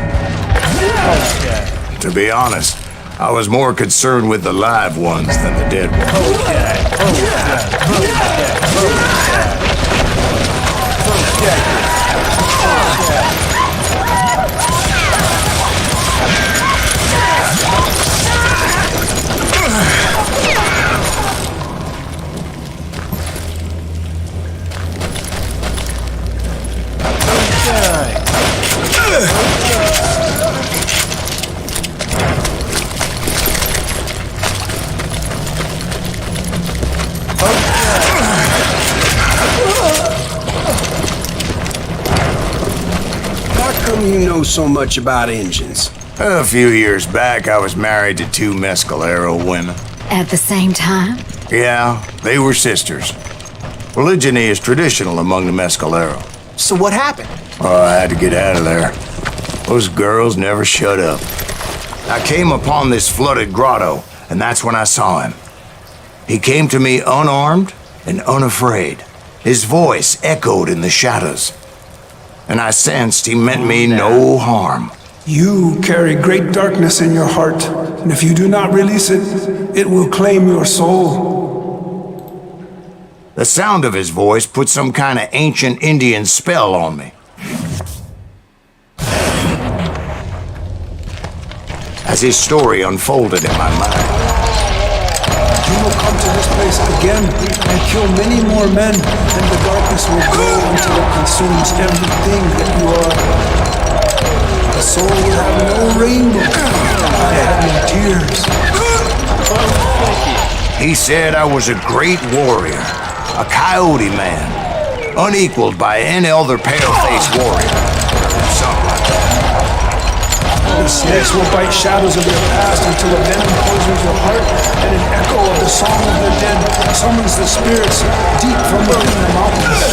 To be honest, I was more concerned with the live ones than the dead ones. You know so much about engines. A few years back, I was married to two Mescalero women. At the same time? Yeah, they were sisters. Polygyny is traditional among the Mescalero. So what happened? Oh, I had to get out of there. Those girls never shut up. I came upon this flooded grotto, and that's when I saw him. He came to me unarmed and unafraid. His voice echoed in the shadows. And I sensed he meant me no harm. You carry great darkness in your heart, and if you do not release it, it will claim your soul. The sound of his voice put some kind of ancient Indian spell on me. As his story unfolded in my mind. You will come to this place again and kill many more men, and the darkness will grow until it consumes everything that you are. The soul will have no rainbow. I have no tears. He said I was a great warrior, a coyote man, unequaled by any other pale-faced warrior. Something like that. The snakes will bite shadows of your past until a venom poisons your heart, and an echo of the song of the dead summons the spirits deep from within the mountains.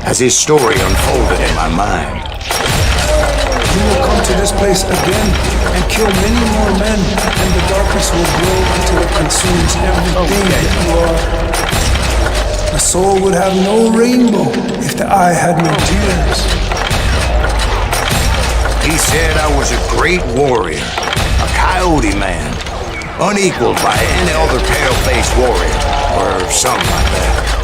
As his story unfolded in my mind, You will come to this place again and kill many more men, and the darkness will grow until it consumes everything that you are. The soul would have no rainbow if the eye had no tears. he said I was a great warrior, a coyote man, unequaled by any other pale-faced warrior, or something like that.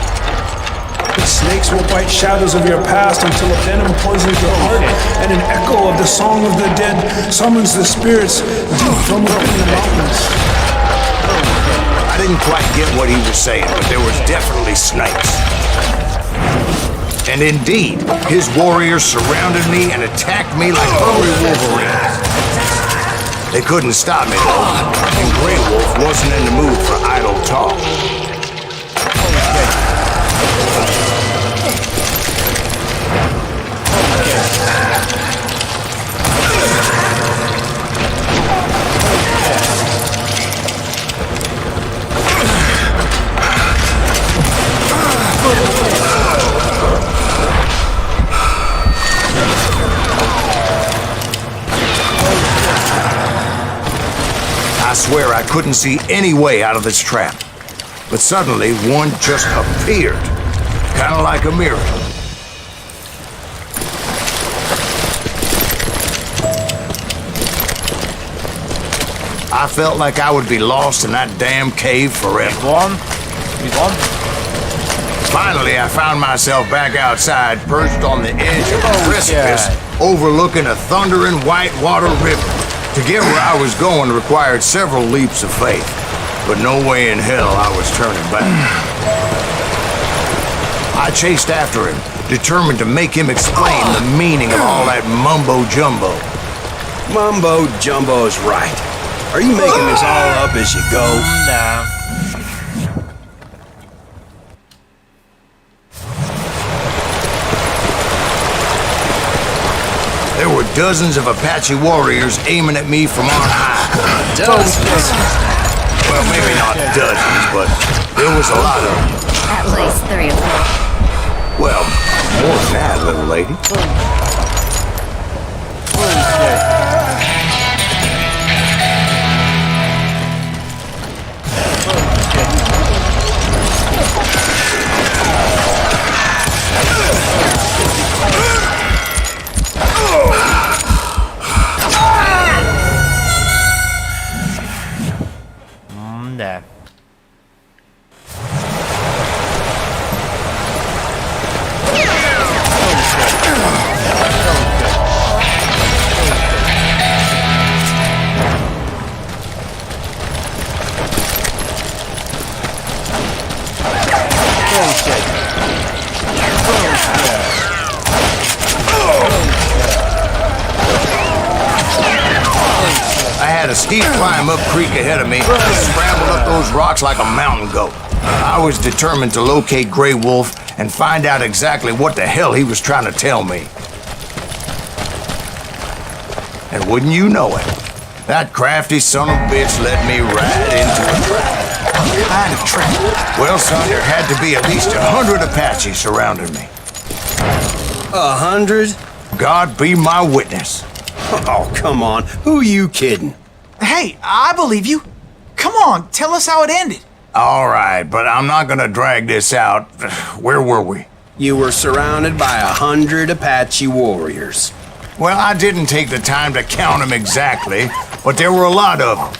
The snakes will bite shadows of your past until a venom poisons your heart, and an echo of the song of the dead summons the spirits deep from within the mountains. I didn't quite get what he was saying, but there was definitely snakes. And indeed, his warriors surrounded me and attacked me like hungry wolverines. They couldn't stop me though, and Grey Wolf wasn't in the mood for idle talk. I swear I couldn't see any way out of this trap. But suddenly, one just appeared. Kind of like a miracle. I felt like I would be lost in that damn cave forever. Finally, I found myself back outside, perched on the edge of a precipice, overlooking a thundering white water river. To get where I was going required several leaps of faith, but no way in hell I was turning back. I chased after him, determined to make him explain the meaning of all that mumbo-jumbo. Mumbo-jumbo's right. Are you making this all up as you go? There were dozens of Apache warriors aiming at me from on high. Dozens? Well, maybe not dozens, but there was a lot of them. At least 3 or 4. Well, more than that, little lady. I had a steep climb up creek ahead of me, scrambled up those rocks like a mountain goat. I was determined to locate Grey Wolf and find out exactly what the hell he was trying to tell me. And wouldn't you know it, that crafty son of a bitch led me right into a trap. What kind of trap? Well, son, there had to be at least 100 Apaches surrounding me. 100? God be my witness. Oh, come on. Who are you kidding? Hey, I believe you. Come on, tell us how it ended. All right, but I'm not gonna drag this out. Where were we? You were surrounded by 100 Apache warriors. Well, I didn't take the time to count them exactly, but there were a lot of them.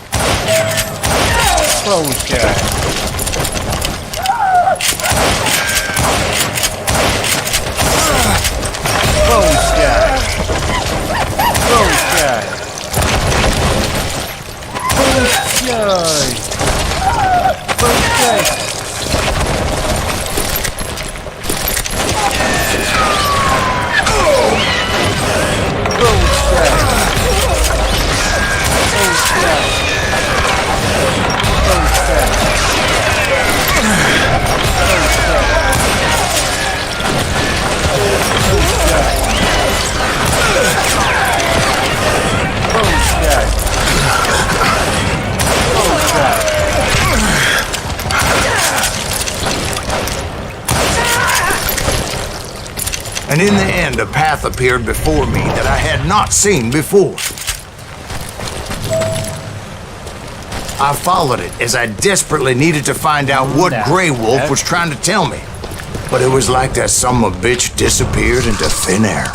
And in the end, a path appeared before me that I had not seen before. I followed it as I desperately needed to find out what Grey Wolf was trying to tell me. But it was like that son of a bitch disappeared into thin air.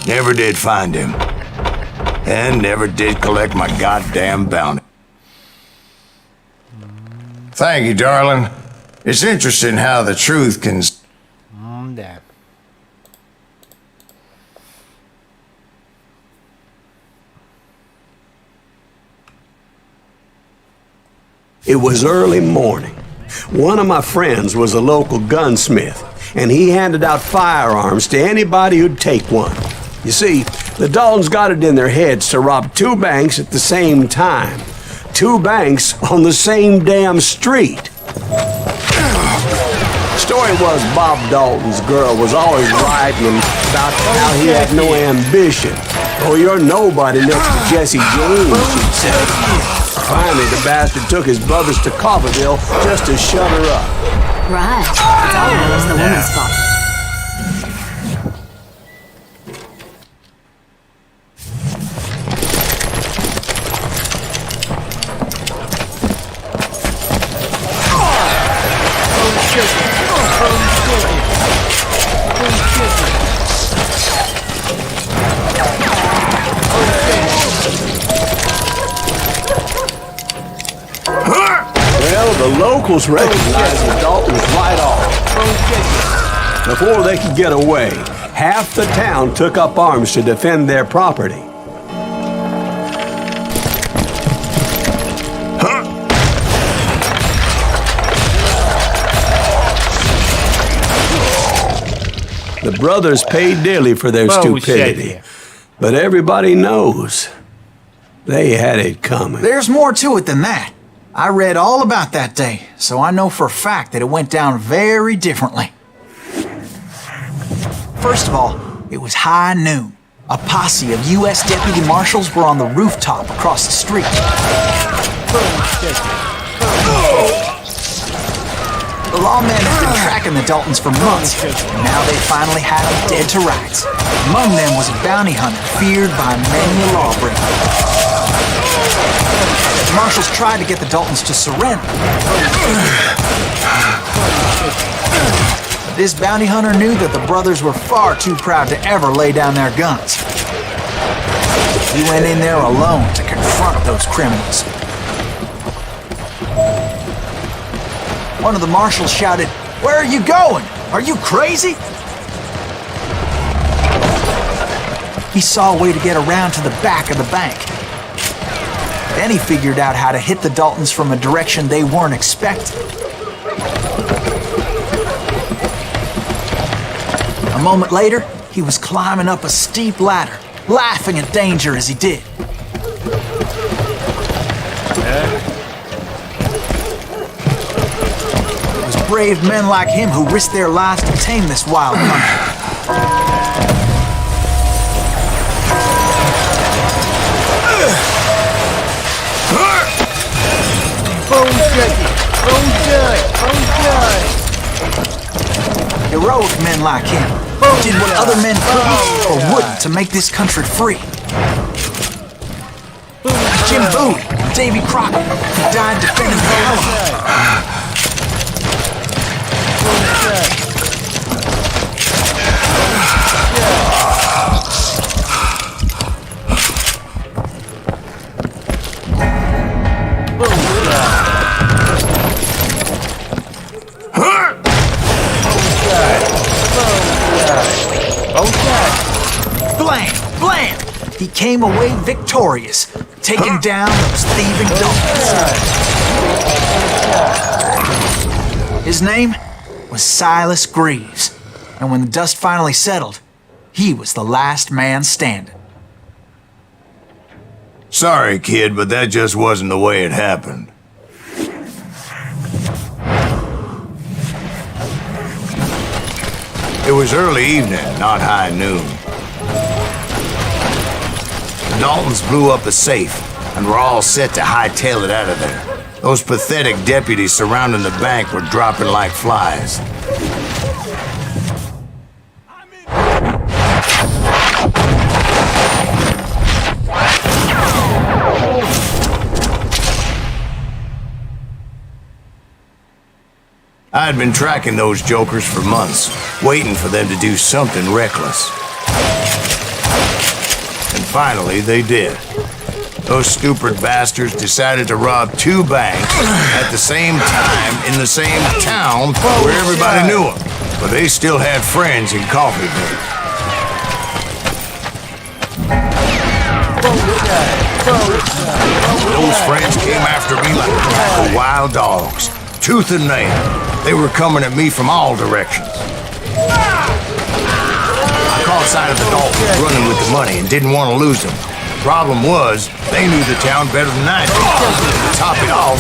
Never did find him. And never did collect my goddamn bounty. Thank you, darling. It's interesting how the truth can... Да. It was early morning. One of my friends was a local gunsmith, and he handed out firearms to anybody who'd take one. You see, the Daltons got it in their heads to rob 2 banks at the same time. 2 banks on the same damn street. Story was Bob Dalton's girl was always writing him about how he had no ambition. Oh, you're nobody next to Jesse James, she'd say. Finally, the bastard took his brothers to Coffeyville just to shut her up. Right. It's always the woman's fault. Well, the locals recognized the Daltons right off. Before they could get away, half the town took up arms to defend their property. The brothers paid dearly for their stupidity, but everybody knows they had it coming. There's more to it than that. I read all about that day, so I know for a fact that it went down very differently. First of all, it was high noon. A posse of U.S. deputy marshals were on the rooftop across the street. The lawmen had been tracking the Daltons for months, and now they finally had them dead to rights. Among them was a bounty hunter feared by many a lawbreaker. The marshals tried to get the Daltons to surrender. This bounty hunter knew that the brothers were far too proud to ever lay down their guns. He went in there alone to confront those criminals. One of the marshals shouted, "Where are you going? Are you crazy?" He saw a way to get around to the back of the bank. Then he figured out how to hit the Daltons from a direction they weren't expecting. A moment later, he was climbing up a steep ladder, laughing at danger as he did. It was brave men like him who risked their lives to tame this wild country. Heroic men like him did what other men couldn't or wouldn't to make this country free. Jim Bowie and Davy Crockett, who died defending the Alamo. Blam! Blam! He came away victorious, taking down those thieving Daltons. His name was Silas Greaves, and when the dust finally settled, he was the last man standing. Sorry, kid, but that just wasn't the way it happened. It was early evening, not high noon. The Daltons blew up a safe, and were all set to hightail it out of there. Those pathetic deputies surrounding the bank were dropping like flies. I had been tracking those jokers for months, waiting for them to do something reckless. And finally, they did. Those stupid bastards decided to rob 2 banks at the same time in the same town where everybody knew them. But they still had friends in Coffeeville. Those friends came after me like a pack of wild dogs, tooth and nail. They were coming at me from all directions. I caught sight of the Daltons running with the money and didn't want to lose them. Problem was, they knew the town better than I did. To top it off,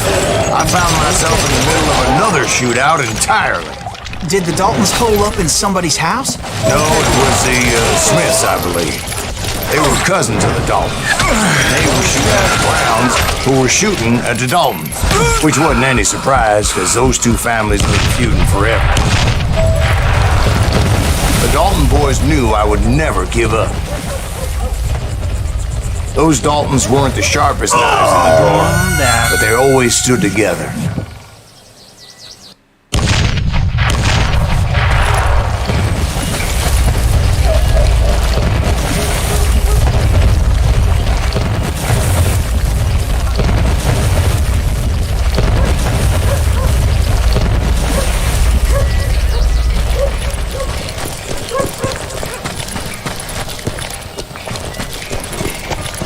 I found myself in the middle of another shootout entirely. Did the Daltons hole up in somebody's house? No, it was the Smiths, I believe. They were cousins of the Daltons. They were shooting at the Browns, who were shooting at the Daltons. Which wasn't any surprise, because those 2 families have been feuding forever. The Dalton boys knew I would never give up. Those Daltons weren't the sharpest knives in the drawer, but they always stood together.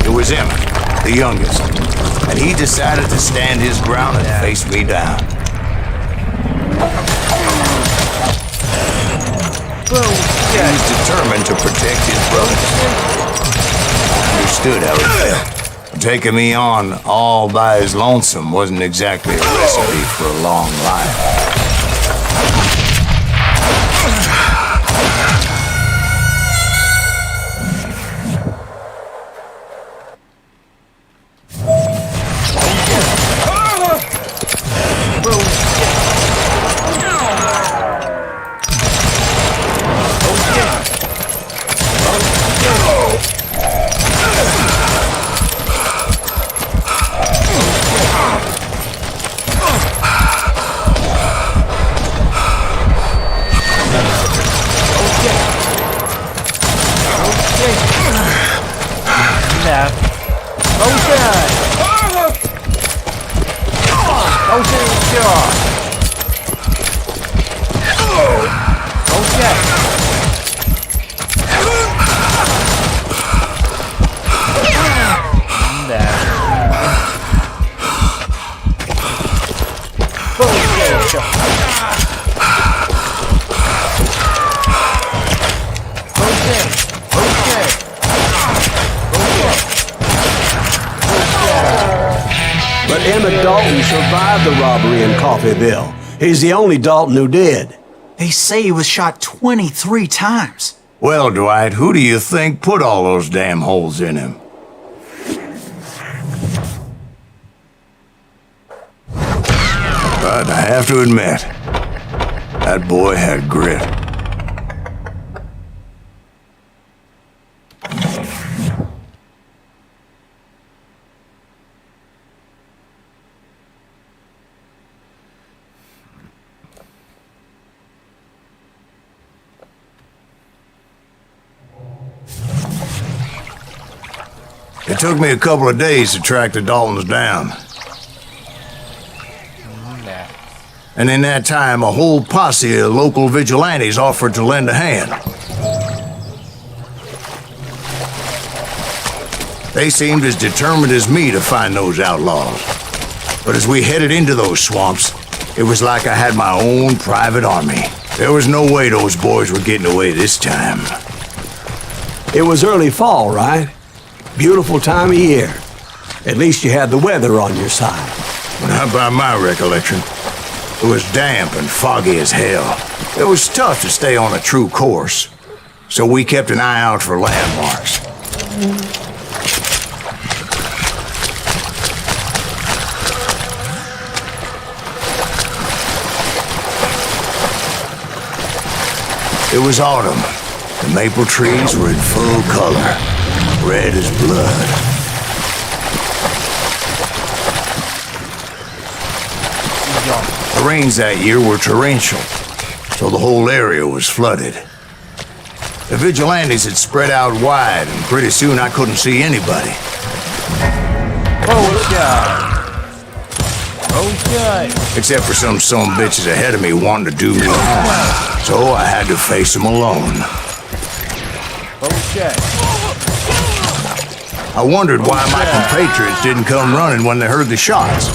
It was him, the youngest, and he decided to stand his ground and face me down. He was determined to protect his brothers. I understood how he felt. Taking me on all by his lonesome wasn't exactly a recipe for a long life. But Emmett Dalton survived the robbery in Coffeeville. He's the only Dalton who did. They say he was shot 23 times. Well, Dwight, who do you think put all those damn holes in him? But I have to admit, that boy had grit. It took me a couple of days to track the Daltons down. And in that time, a whole posse of local vigilantes offered to lend a hand. They seemed as determined as me to find those outlaws. But as we headed into those swamps, it was like I had my own private army. There was no way those boys were getting away this time. It was early fall, right? Beautiful time of year. At least you had the weather on your side. Not by my recollection. It was damp and foggy as hell. It was tough to stay on a true course, so we kept an eye out for landmarks. It was autumn. The maple trees were in full color, red as blood. The rains that year were torrential, so the whole area was flooded. The vigilantes had spread out wide, and pretty soon I couldn't see anybody. Except for some bitches ahead of me wanting to do me harm. So I had to face them alone. I wondered why my compatriots didn't come running when they heard the shots.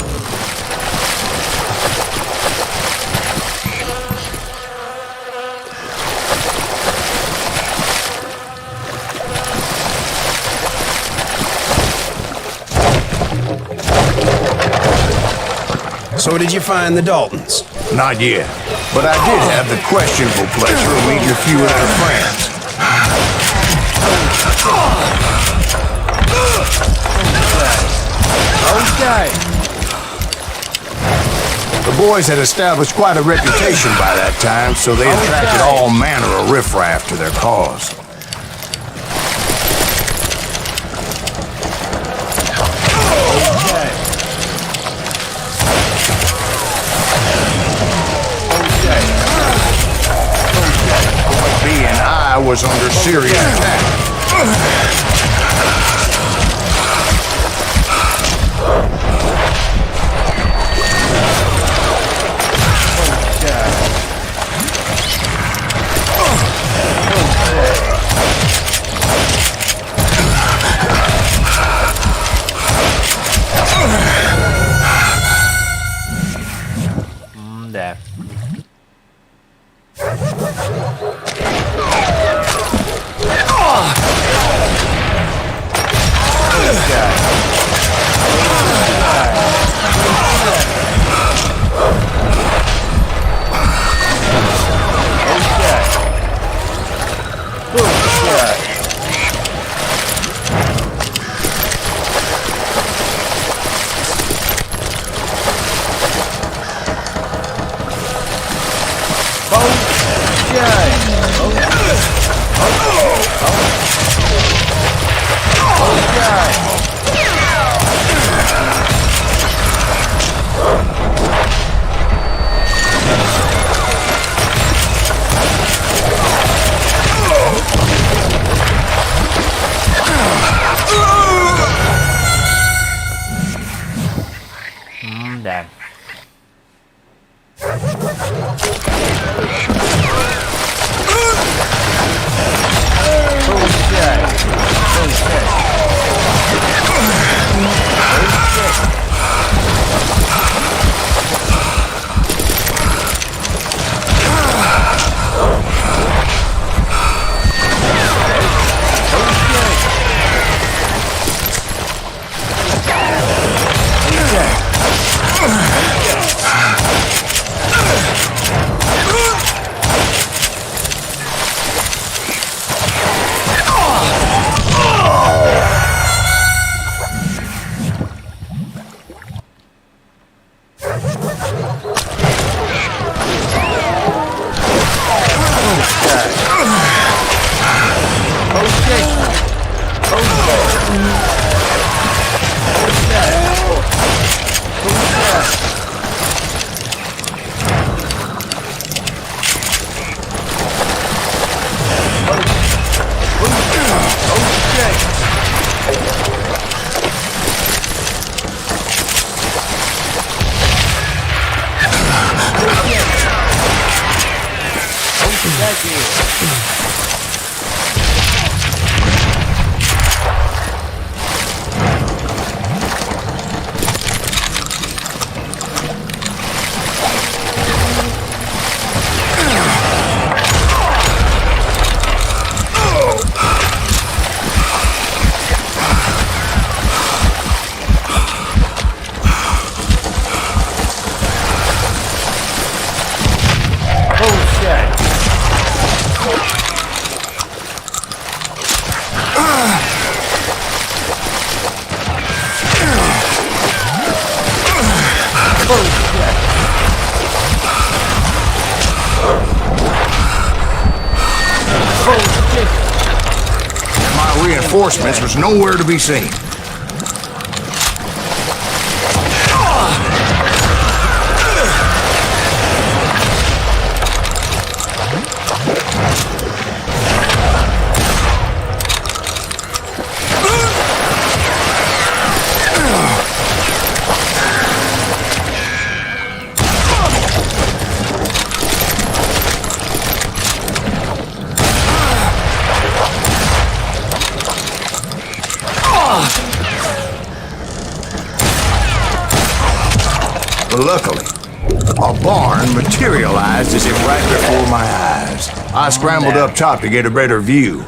So did you find the Daltons? Not yet, but I did have the questionable pleasure of meeting a few of their friends. The boys had established quite a reputation by that time, so they attracted all manner of riffraff to their cause. I was under serious attack. Đẹp. Đẹp. reinforcements was nowhere to be seen. Luckily, a barn materialized as if right before my eyes. I scrambled up top to get a better view.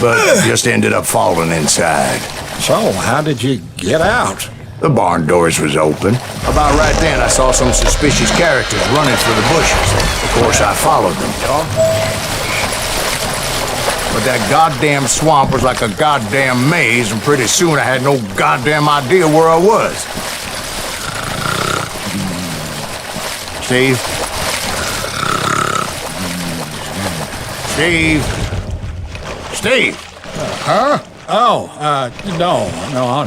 But just ended up falling inside. So, how did you get out? The barn doors was open. About right then, I saw some suspicious characters running through the bushes. Of course, I followed them. But that goddamn swamp was like a goddamn maze, and pretty soon I had no goddamn idea where I was. Steve? Steve! Huh? Oh, no,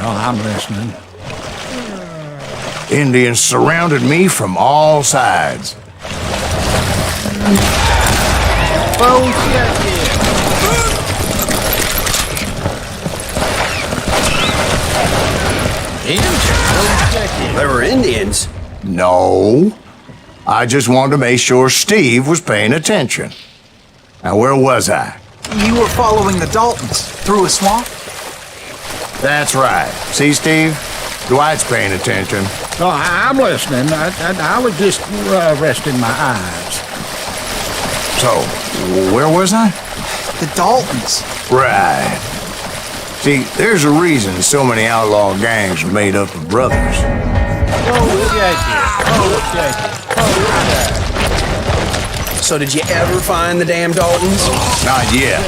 I'm listening. Indians surrounded me from all sides. They were Indians. No. I just wanted to make sure Steve was paying attention. Now, where was I? You were following the Daltons through a swamp? That's right. See, Steve? Dwight's paying attention. No, I'm listening. I was just resting my eyes. So, where was I? The Daltons. Right. See, there's a reason so many outlaw gangs are made up of brothers. So did you ever find the damn Daltons? Not yet.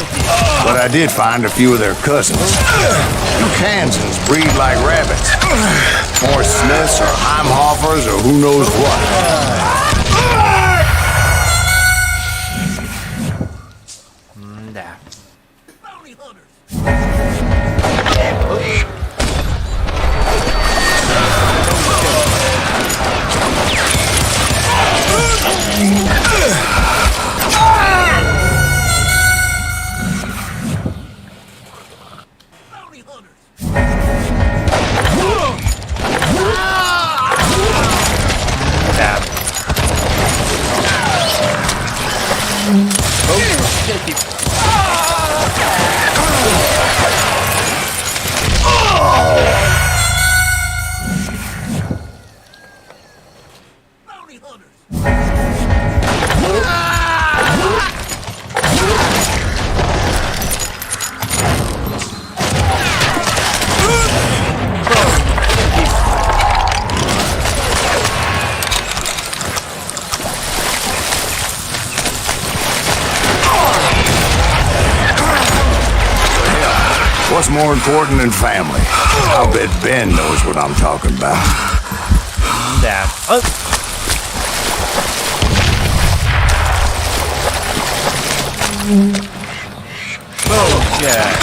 But I did find a few of their cousins. You Kansans breed like rabbits. More Smiths or Heimhoffers or who knows what. What's more important than family? I'll bet Ben knows what I'm talking about. Damn. Oh, yeah.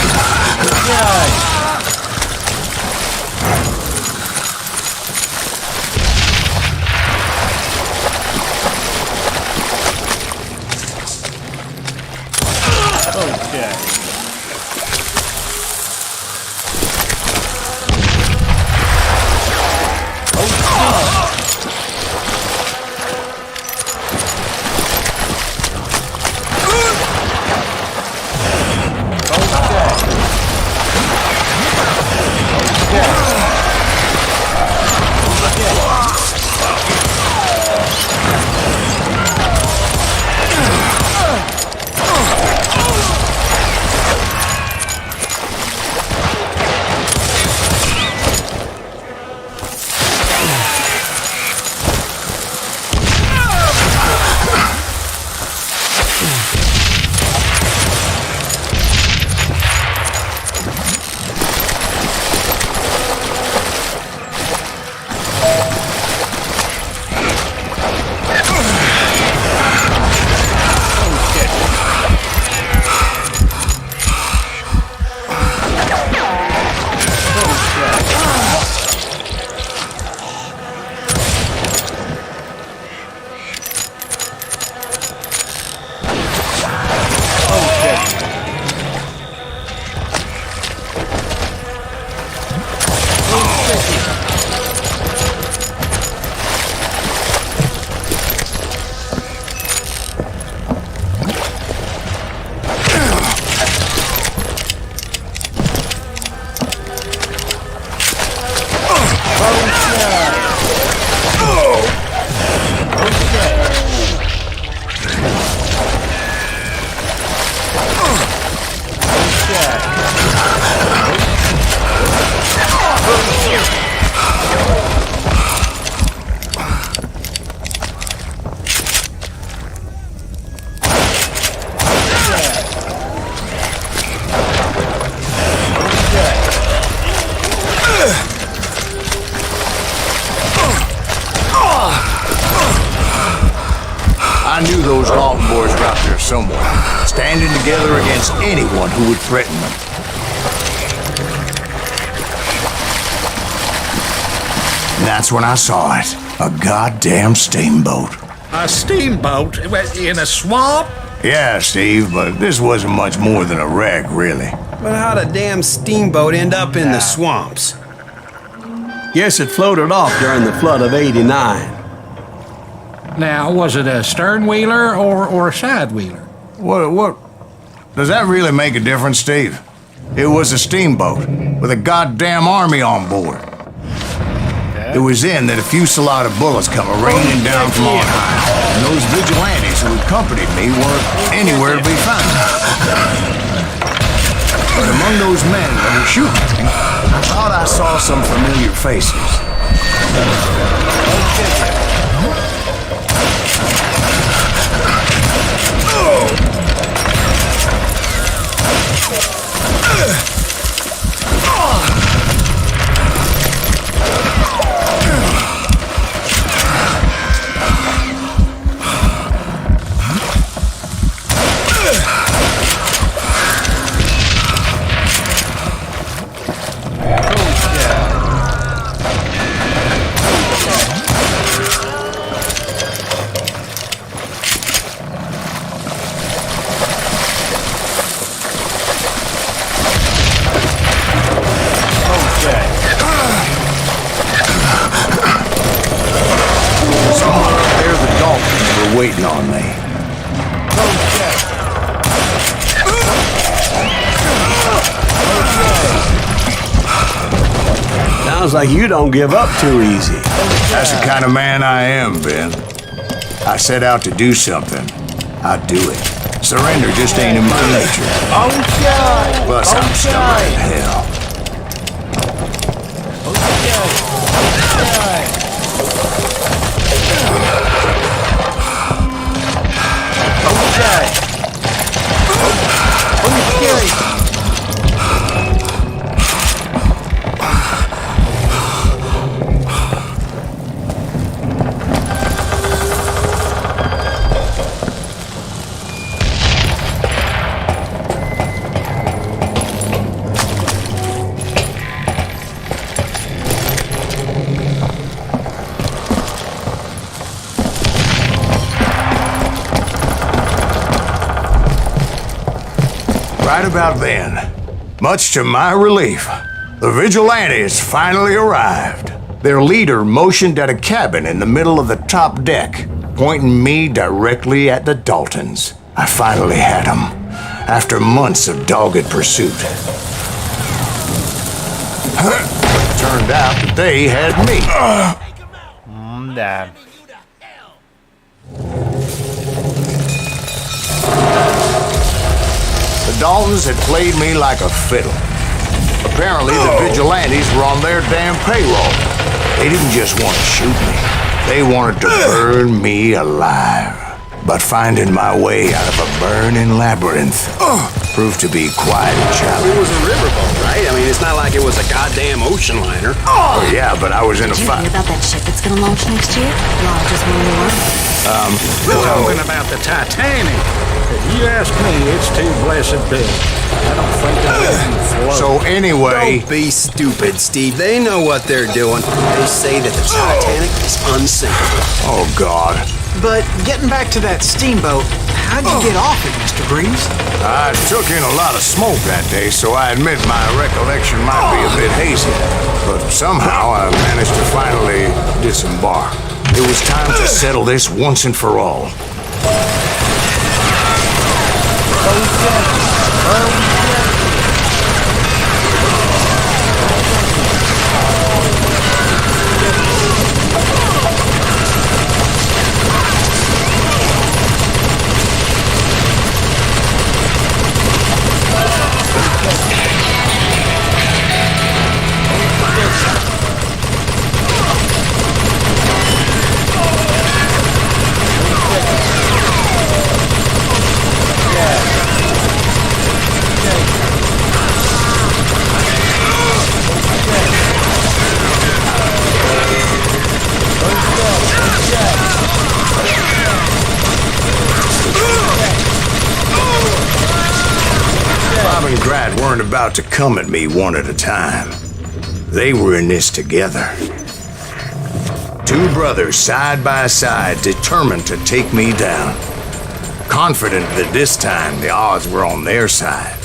standing together against anyone who would threaten them. And that's when I saw it. A goddamn steamboat. A steamboat in a swamp? Yeah, Steve, but this wasn't much more than a wreck, really. But how'd a damn steamboat end up in the swamps? Guess it floated off during the flood of '89. Now, was it a stern wheeler or a side wheeler? What? Does that really make a difference, Steve? It was a steamboat with a goddamn army on board. It was then that a fusillade of bullets come raining down from on high, and those vigilantes who accompanied me weren't anywhere to be found. But among those men that were shooting me, I thought I saw some familiar faces. Waiting on me. Sounds like you don't give up too easy. That's the kind of man I am, Ben. I set out to do something. I do it. Surrender just ain't in my nature. Plus, I'm stubborn as hell. Right about then, much to my relief, the vigilantes finally arrived. Their leader motioned at a cabin in the middle of the top deck, pointing me directly at the Daltons. I finally had them, after months of dogged pursuit. It turned out that they had me. Damn. The Daltons had played me like a fiddle. Apparently, the vigilantes were on their damn payroll. They didn't just want to shoot me. They wanted to burn me alive. But finding my way out of a burning labyrinth proved to be quite a challenge. It was a riverboat, right? I mean, it's not like it was a goddamn ocean liner. Oh, yeah, but I was in a Did you fight. hear about that ship that's gonna launch next year? Largest one in the world. We're talking about the Titanic. If you ask me, it's too blessed big. I don't think I can float. So anyway, Don't be stupid, Steve. They know what they're doing. They say that the Titanic is unsinkable. oh God, But getting back to that steamboat, how'd you get off it, Mr. Greaves? I took in a lot of smoke that day, so I admit my recollection might be a bit hazy. But somehow I managed to finally disembark. It was time to settle this once and for all. and Grat weren't about to come at me one at a time. They were in this together. Two brothers side by side, determined to take me down. Confident that this time the odds were on their side.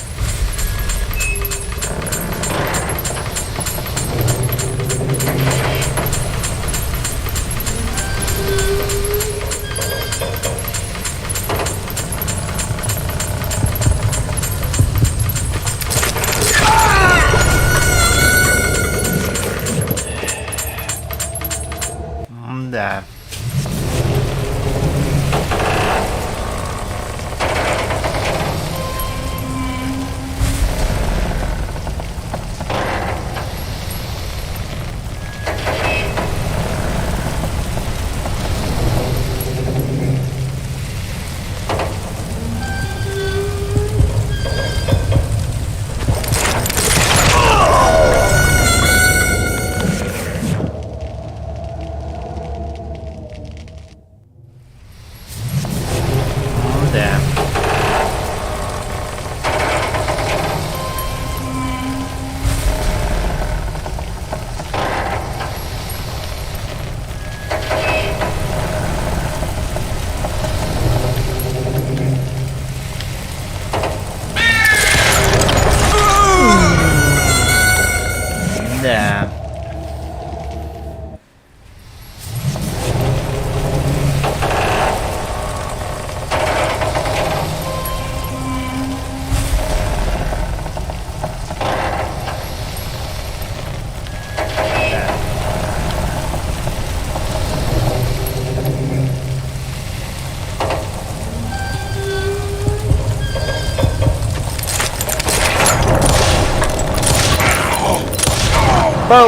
Да. Да.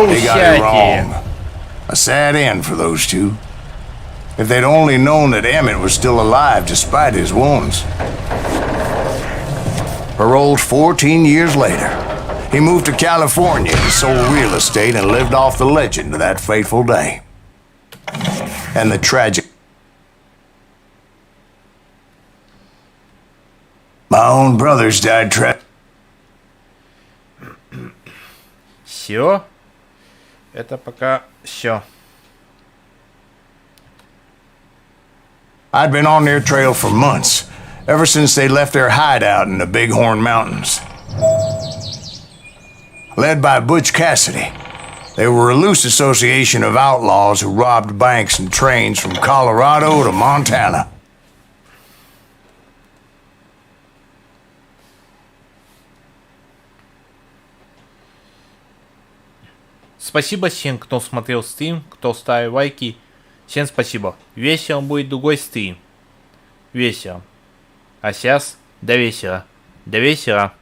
They got it wrong. A sad end for those two. If they'd only known that Emmett was still alive despite his wounds. Paroled 14 years later, he moved to California and sold real estate and lived off the legend of that fateful day. And the tragic... My own brothers died Все. Это пока все. I'd been on their trail for months, ever since they left their hideout in the Bighorn Mountains. Led by Butch Cassidy, they were a loose association of outlaws who robbed banks and trains from Colorado to Montana. Спасибо всем, кто смотрел стрим, кто ставил лайки. Всем спасибо. Вечером будет другой стрим. Вечером. А сейчас до вечера. До вечера.